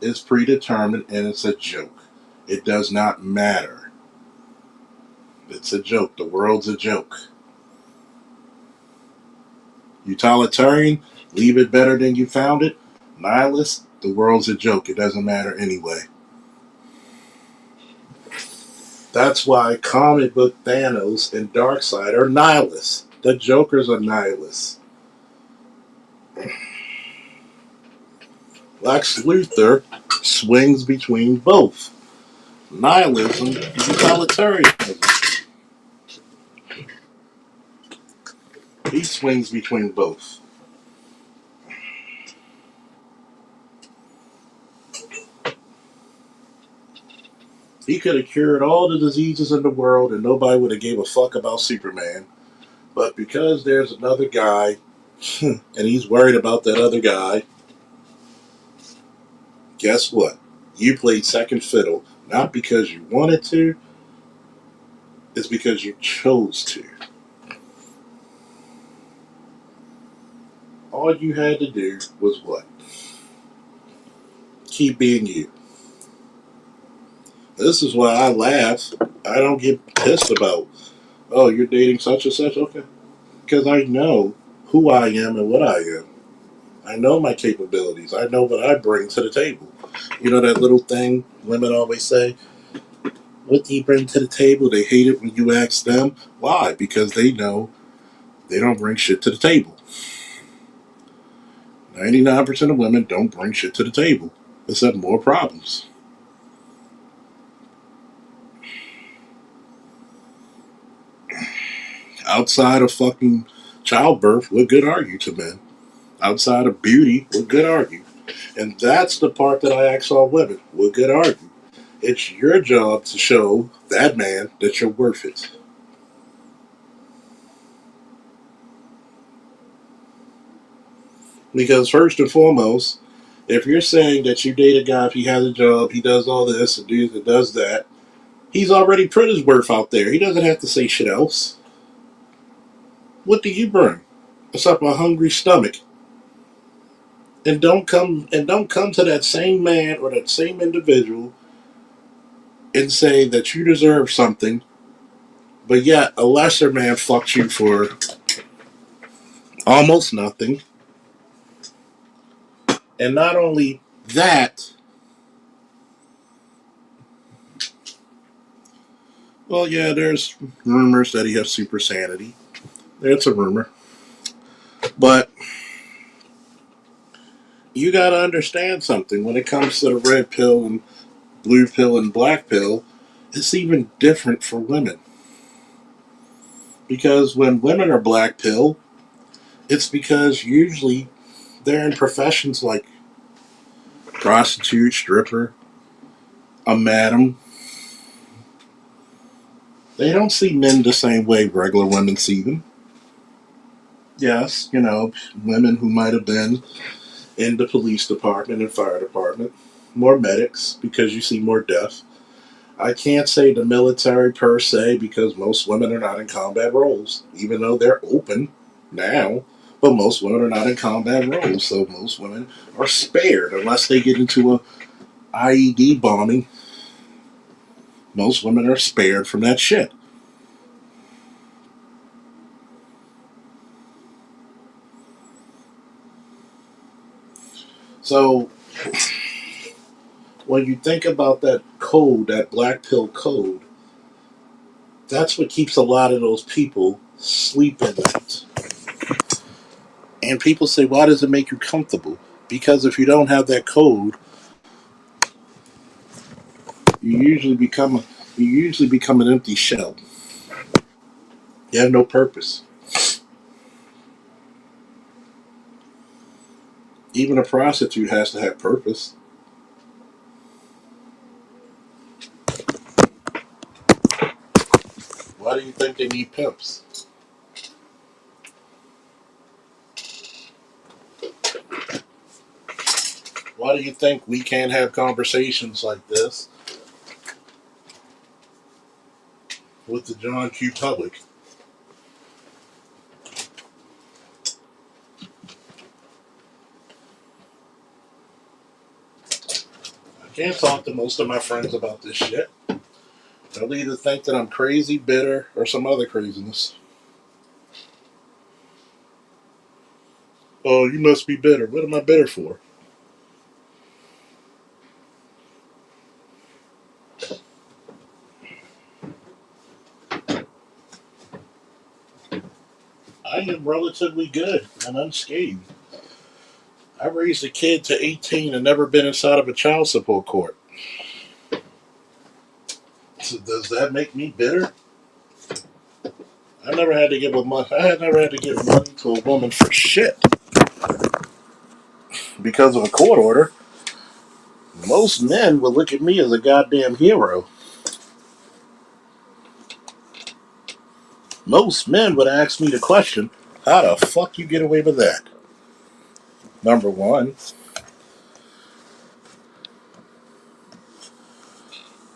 is predetermined and it's a joke. It does not matter. It's a joke. The world's a joke. Utilitarian, leave it better than you found it. Nihilist, the world's a joke. It doesn't matter anyway. That's why comic book Thanos and Darkseid are nihilists. The Joker's a nihilist. Lex Luthor swings between both. Nihilism and utilitarianism. He swings between both. He could have cured all the diseases in the world and nobody would have gave a fuck about Superman. But because there's another guy and he's worried about that other guy, guess what? You played second fiddle, not because you wanted to, it's because you chose to. All you had to do was what? Keep being you. This is why I laugh. I don't get pissed about, oh, you're dating such and such? Okay. Because I know who I am and what I am. I know my capabilities. I know what I bring to the table. You know that little thing women always say, what do you bring to the table? They hate it when you ask them. Why? Because they know they don't bring shit to the table. 99% of women don't bring shit to the table, except more problems. Outside of fucking childbirth, what good are you to men? Outside of beauty, what good are you? And that's the part that I ask all women. What good are you? It's your job to show that man that you're worth it. Because first and foremost, if you're saying that you date a guy, if he has a job, he does all this and does that, he's already put his worth out there. He doesn't have to say shit else. What do you bring? Except a hungry stomach. And don't come to that same man or that same individual and say that you deserve something, but yet a lesser man fucked you for almost nothing. And not only that, well, yeah, there's rumors that he has super sanity. It's a rumor. But you got to understand something. When it comes to the red pill and blue pill and black pill, it's even different for women. Because when women are black pill, it's because usually they're in professions like prostitute, stripper, a madam, They don't see men the same way regular women see them. Yes, women who might have been in the police department and fire department, more medics because you see more death. I can't say the military per se because most women are not in combat roles, even though they're open now. But most women are not in combat roles, so most women are spared unless they get into a IED bombing. Most women are spared from that shit. So when you think about that code, that black pill code, that's what keeps a lot of those people sleeping at night. And people say, why does it make you comfortable? Because if you don't have that code, you usually become you usually become an empty shell. You have no purpose. Even a prostitute has to have purpose. Why do you think they need pimps? Why do you think we can't have conversations like this with the John Q. public? I can't talk to most of my friends about this shit. They'll either think that I'm crazy, bitter, or some other craziness. Oh, you must be bitter. What am I bitter for? I am relatively good and unscathed. I raised a kid to 18 and never been inside of a child support court. So does that make me bitter? I never had to give a money. I had never had to give money to a woman for shit because of a court order. Most men would look at me as a goddamn hero. Most men would ask me the question, "How the fuck you get away with that?" Number one,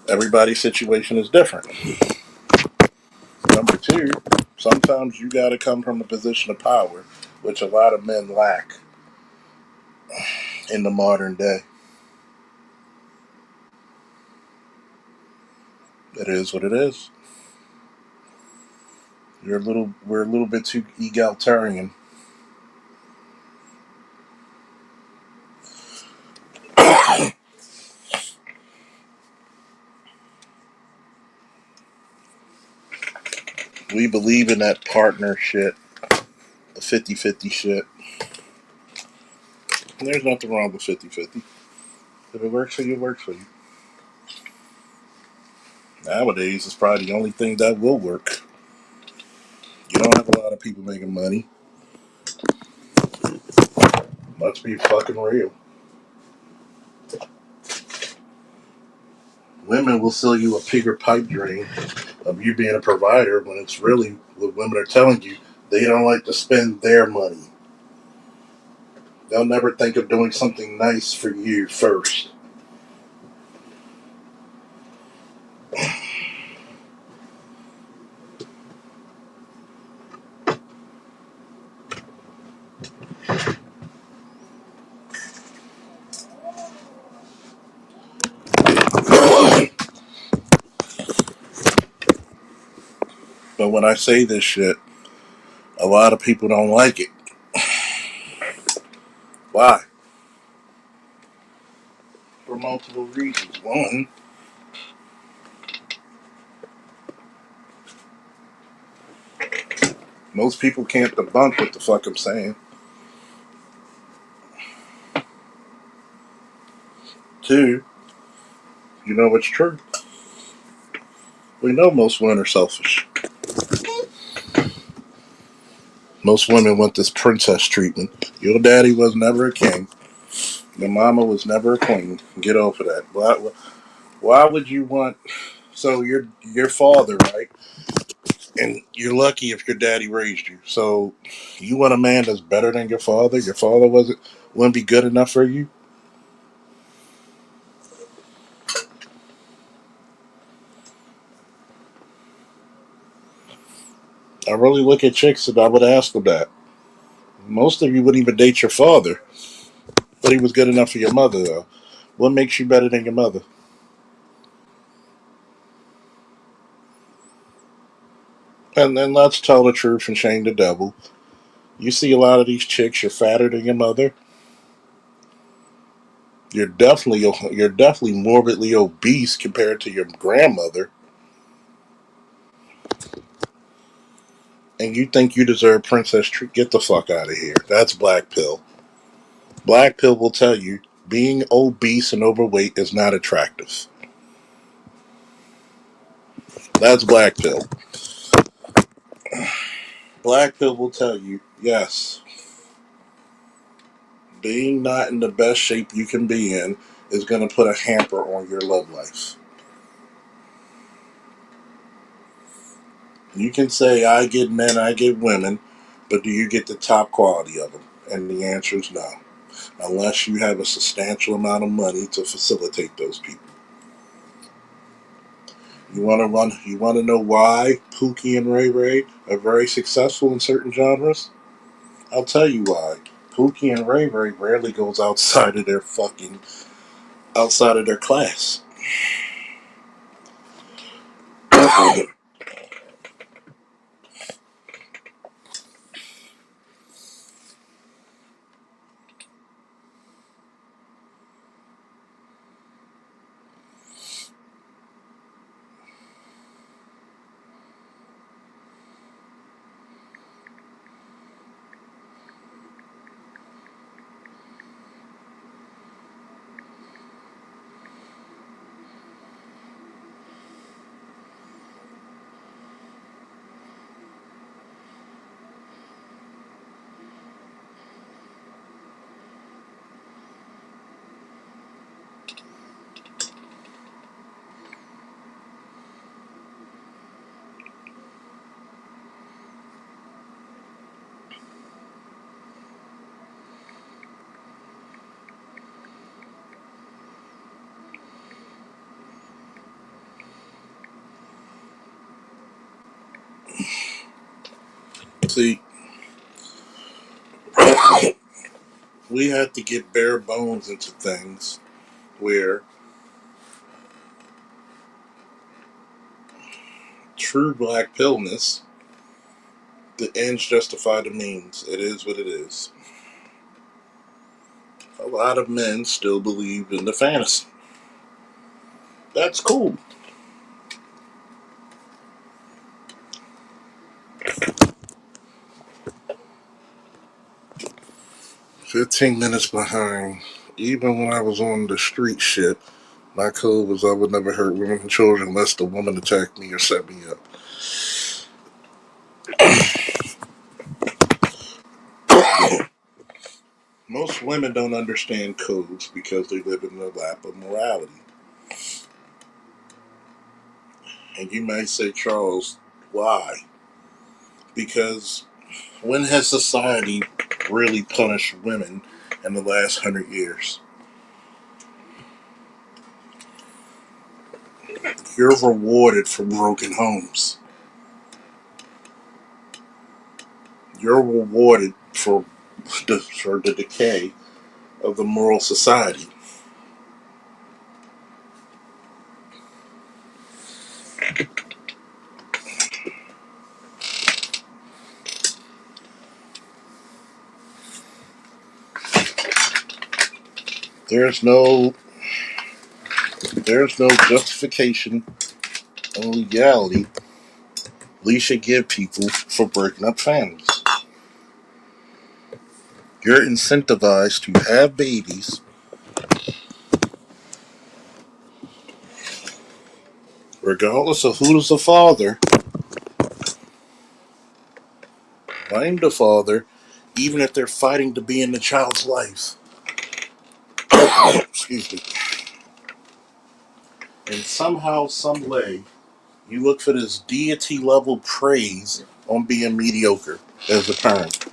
everybody's situation is different. Number two, sometimes you got to come from a position of power, which a lot of men lack in the modern day. It is what it is. We're a little bit too egalitarian. We believe in that partner shit, the 50-50 shit. And there's nothing wrong with 50-50. If it works for you, it works for you. Nowadays, it's probably the only thing that will work. You don't have a lot of people making money. Let's be fucking real. Women will sell you a bigger pipe dream of you being a provider when it's really what women are telling you they don't like to spend their money. They'll never think of doing something nice for you first. But when I say this shit, a lot of people don't like it. Why? For multiple reasons. One, most people can't debunk what the fuck I'm saying. Two, you know what's true. We know most women are selfish. Most women want this princess treatment. Your daddy was never a king. Your mama was never a queen. Get over that. Why would you want So you're your father, right? And you're lucky if your daddy raised you. So you want a man that's better than your father? Your father wouldn't be good enough for you? I really look at chicks and I would ask them that. Most of you wouldn't even date your father, but he was good enough for your mother, though. What makes you better than your mother? And then let's tell the truth and shame the devil. You see a lot of these chicks, you're fatter than your mother. You're definitely morbidly obese compared to your grandmother, and you think you deserve princess treat. Get the fuck out of here. That's black pill. Black pill will tell you being obese and overweight is not attractive. That's black pill. Black pill will tell you yes, being not in the best shape you can be in is going to put a hamper on your love life. You can say, I get men, I get women, but do you get the top quality of them? And the answer is no, unless you have a substantial amount of money to facilitate those people. You want to know why Pookie and Ray Ray are very successful in certain genres? I'll tell you why. Pookie and Ray Ray rarely goes outside of their class. See, we had to get bare bones into things where true black pillness, the ends justify the means. It is what it is. A lot of men still believe in the fantasy. That's cool. 15 minutes behind. Even when I was on the street shit, my code was I would never hurt women and children unless the woman attacked me or set me up. Most women don't understand codes because they live in the lap of morality. And you may say, Charles, why? Because when has society really punished women in the last 100 years? You're rewarded for broken homes. You're rewarded for the decay of the moral society. There's no there's no justification or legality we should give people for breaking up families. You're incentivized to have babies regardless of who's the father. Blame the father, even if they're fighting to be in the child's life. Excuse me. And somehow, some way, you look for this deity level praise on being mediocre as a parent.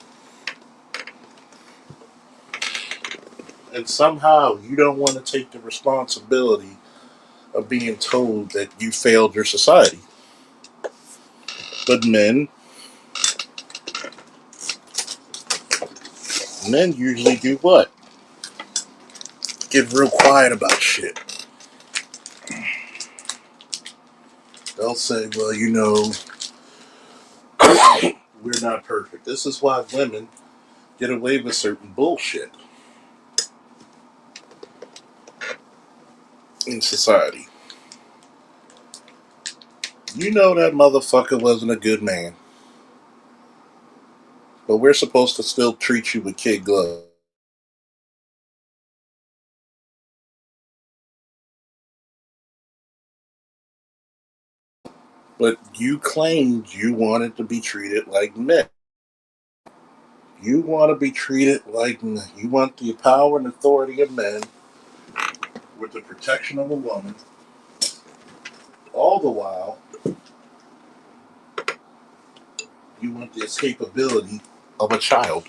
And somehow you don't want to take the responsibility of being told that you failed your society. But men usually do what? Get real quiet about shit. They'll say, well, we're not perfect. This is why women get away with certain bullshit in society. You know that motherfucker wasn't a good man, but we're supposed to still treat you with kid gloves. But you claimed you wanted to be treated like men. You want to be treated like men. You want the power and authority of men with the protection of a woman, all the while you want the escapability of a child.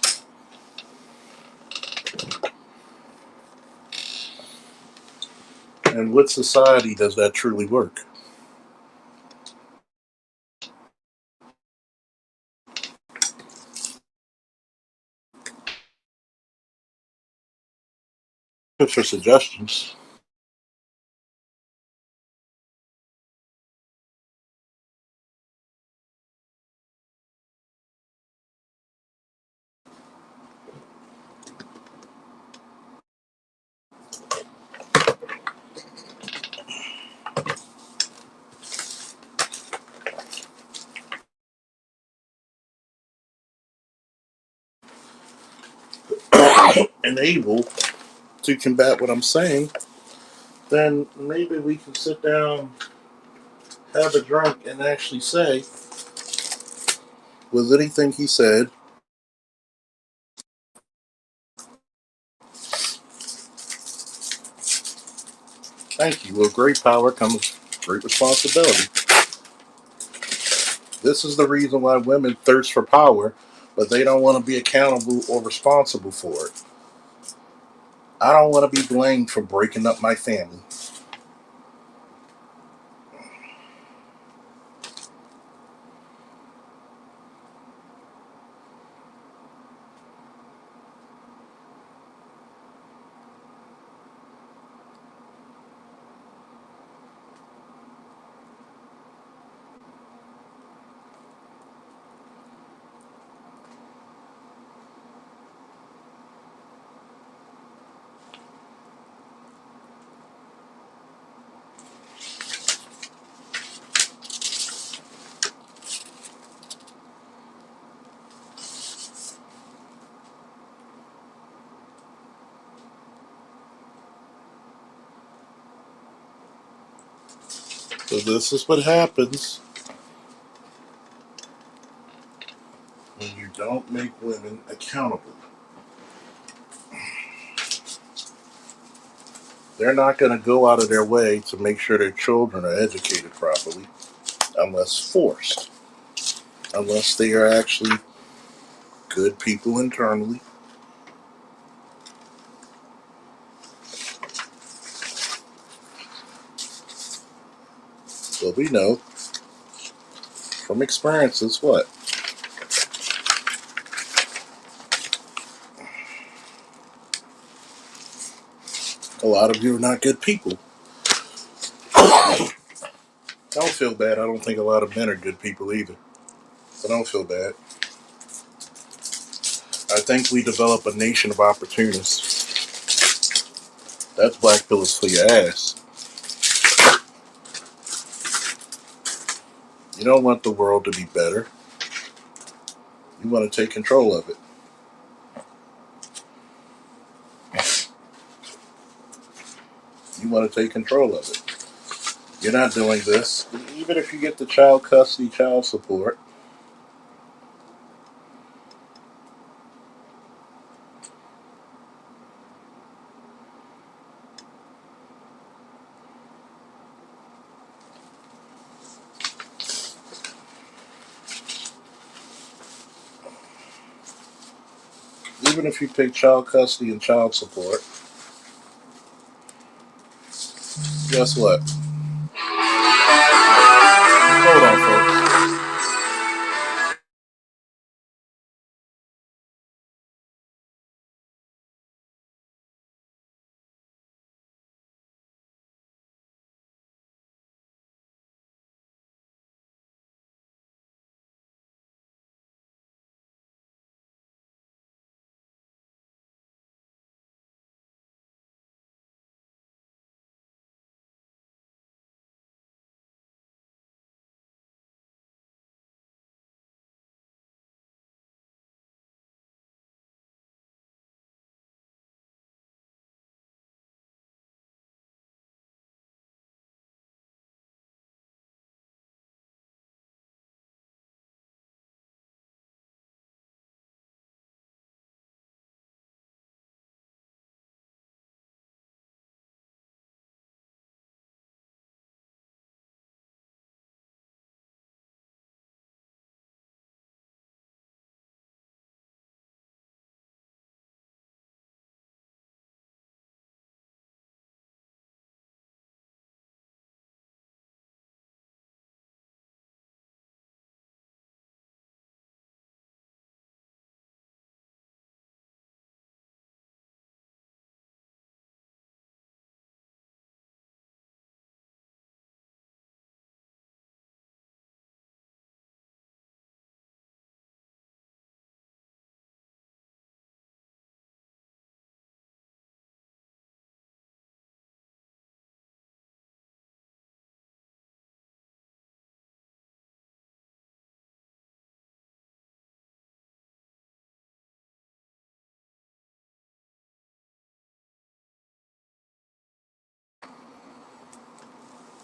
And what society does that truly work? For suggestions. And able to combat what I'm saying, then maybe we can sit down, have a drink, and actually say, was anything he said? Thank you. With great power comes great responsibility. This is the reason why women thirst for power, but they don't want to be accountable or responsible for it. I don't want to be blamed for breaking up my family. So this is what happens when you don't make women accountable. They're not going to go out of their way to make sure their children are educated properly unless forced, unless they are actually good people internally. So we know from experiences what? A lot of you are not good people. Don't feel bad. I don't think a lot of men are good people either. So don't feel bad. I think we develop a nation of opportunists. That's black pillars for your ass. You don't want the world to be better. You want to take control of it. You want to take control of it. You're not doing this. Even if you get the child custody, child support, even if you pick child custody and child support, guess what? Hold on, folks.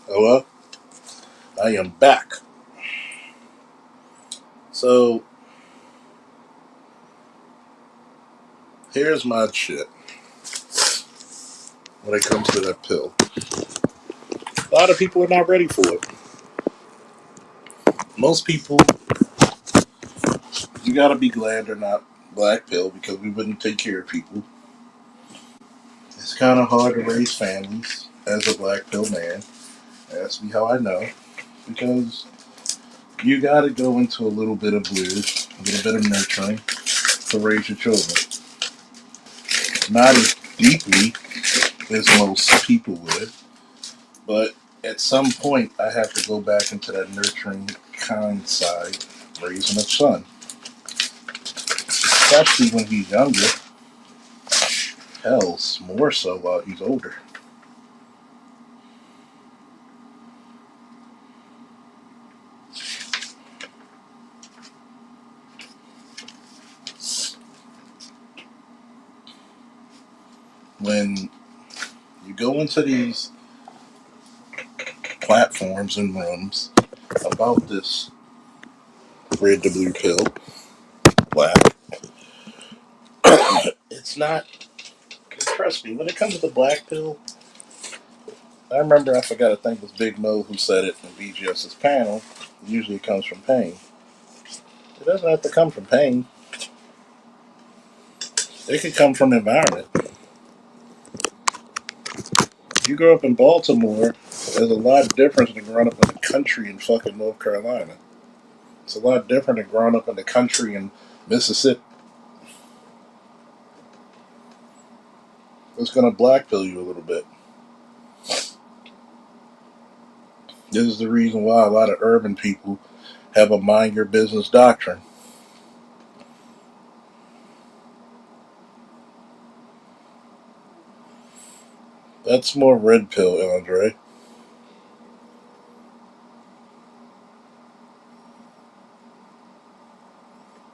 Hello? I am back. So, here's my shit when it comes to that pill. A lot of people are not ready for it. Most people, you gotta be glad they're not black pill because we wouldn't take care of people. It's kind of hard to raise families as a black pill man. Ask me how I know. Because you gotta go into a little bit of blue, a little bit of nurturing to raise your children. Not as deeply as most people would, but at some point I have to go back into that nurturing kind side, raising a son. Especially when he's younger. Hell, more so while he's older. When you go into these platforms and rooms about this red to blue pill, black, it's not. Trust me, when it comes to the black pill, I remember I forgot, I think it was Big Mo who said it in BGS's panel. Usually it comes from pain. It doesn't have to come from pain. It could come from the environment. You grow up in Baltimore, there's a lot different than growing up in the country in fucking North Carolina. It's a lot different than growing up in the country in Mississippi. It's gonna black pill you a little bit. This is the reason why a lot of urban people have a mind your business doctrine. That's more red pill, Andre.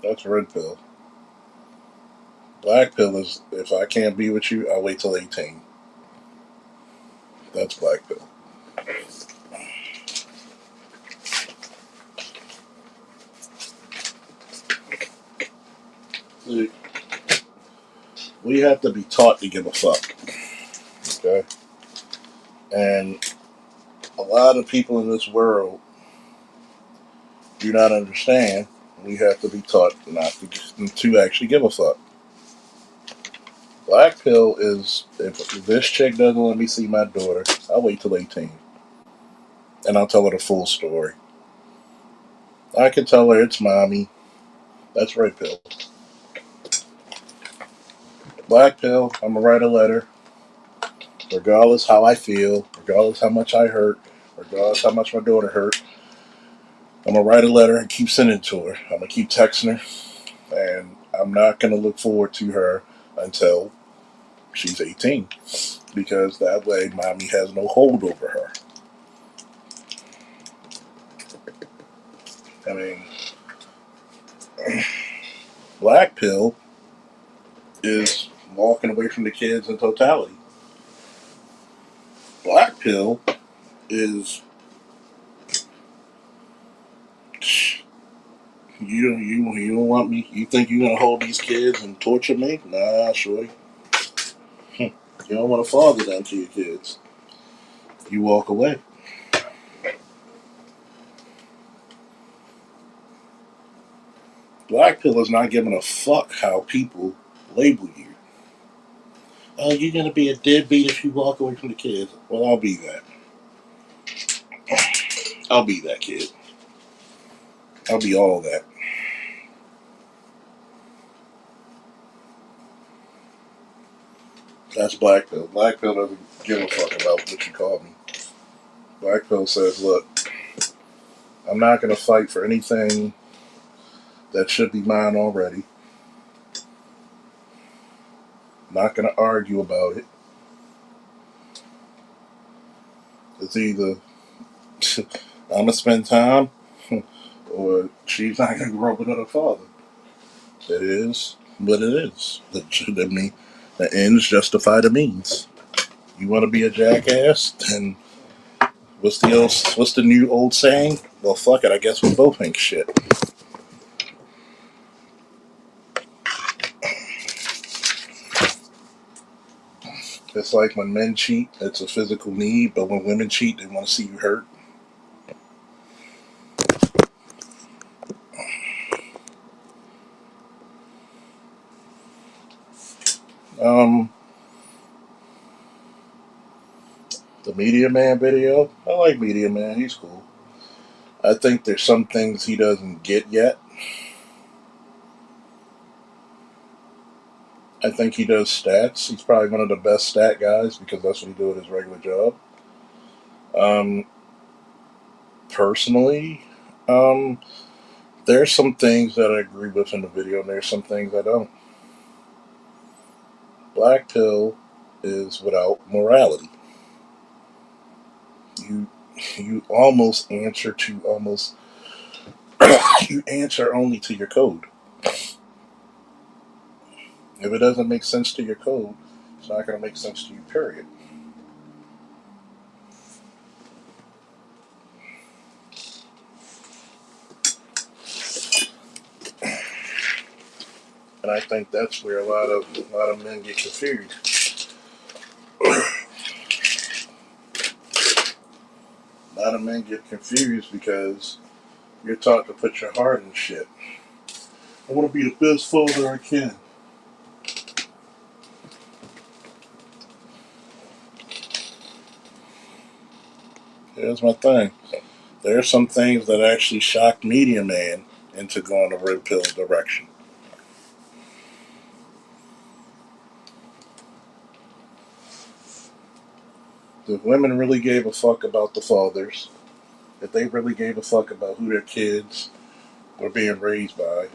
That's red pill. Black pill is if I can't be with you, I'll wait till 18. That's black pill. See, we have to be taught to give a fuck. Okay? And a lot of people in this world do not understand. We have to be taught not to actually give a fuck. Black pill is if this chick doesn't let me see my daughter, I'll wait till 18 and I'll tell her the full story. I can tell her it's mommy. That's red pill. Black pill, I'm gonna write a letter, regardless how I feel, regardless how much I hurt, regardless how much my daughter hurt. I'm gonna write a letter and keep sending it to her. I'm gonna keep texting her, and I'm not gonna look forward to her until she's 18, because that way mommy has no hold over her. I mean, black pill is walking away from the kids in totality. Black pill is you don't want me. You think you're gonna hold these kids and torture me? Nah, shorty. You don't want to father them to your kids. You walk away. Black pill is not giving a fuck how people label you. Oh, you're gonna be a deadbeat if you walk away from the kids. Well, I'll be that. I'll be that kid. I'll be all that. That's black pill. Black pill doesn't give a fuck about what you call me. Black pill says, look, I'm not gonna fight for anything that should be mine already. I'm not gonna argue about it. It's either I'm gonna spend time, or she's not gonna grow up with another father. It is what it is. The ends justify the means. You want to be a jackass? Then what's the new old saying? Well, fuck it. I guess we both think shit. It's like when men cheat, it's a physical need, but when women cheat, they want to see you hurt. Um, the Media Man video. I like Media Man. He's cool. I think there's some things he doesn't get yet. I think he does stats. He's probably one of the best stat guys because that's what he do at his regular job. Um, personally, um, there's some things that I agree with in the video, and there's some things I don't. Black pill is without morality. You you almost answer to almost you answer only to your code. If it doesn't make sense to your code, it's not going to make sense to you. Period. And I think that's where a lot of men get confused. A lot of men get confused because you're taught to put your heart in shit. I want to be the best father I can. Here's my thing. There are some things that actually shocked Media Man into going the red pill direction. If women really gave a fuck about the fathers, if they really gave a fuck about who their kids were being raised by,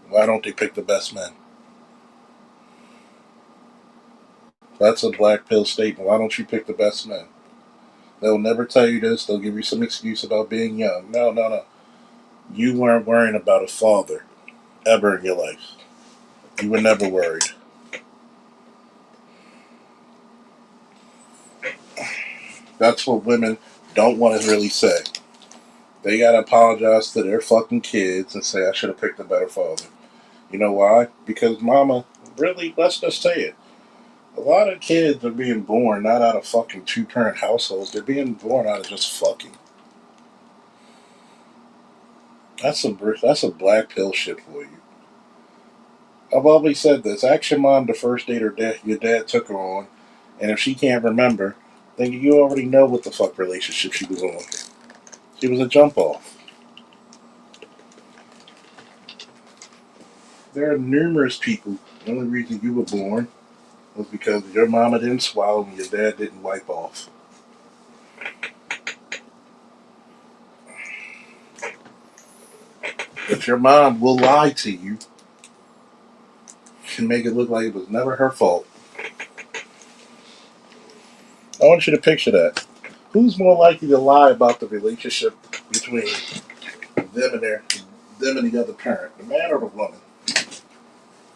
why don't they pick the best men? That's a black pill statement. Why don't you pick the best men? They'll never tell you this. They'll give you some excuse about being young. No, no, no. You weren't worrying about a father ever in your life. You were never worried. That's what women don't want to really say. They gotta apologize to their fucking kids and say, I should have picked a better father. You know why? Because mama, really, let's just say it. A lot of kids are being born not out of fucking two parent households. They're being born out of just fucking. That's some black pill shit for you. I've always said this. Ask your mom the first date your dad took her on, and if she can't remember, then you already know what the fuck relationship she was on. She was a jump off. There are numerous people. The only reason you were born was because your mama didn't swallow and your dad didn't wipe off. If your mom will lie to you and make it look like it was never her fault, I want you to picture that. Who's more likely to lie about the relationship between them and them and the other parent, the man or the woman?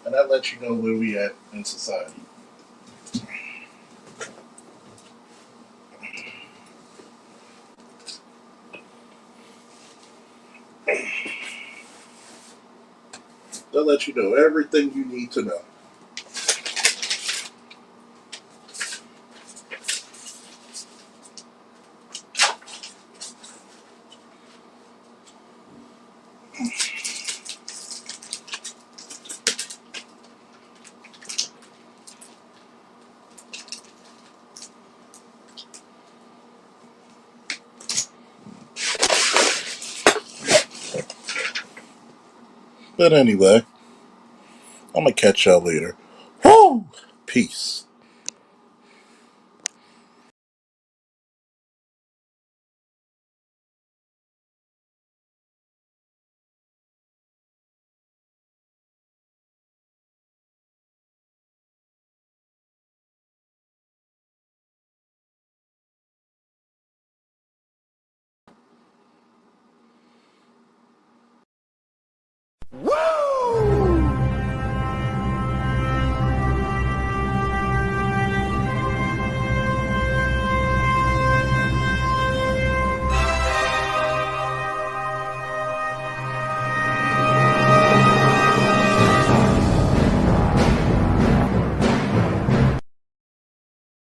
And that lets you know where we at in society. That lets you know everything you need to know. But anyway, I'm gonna catch y'all later. Woo! Peace.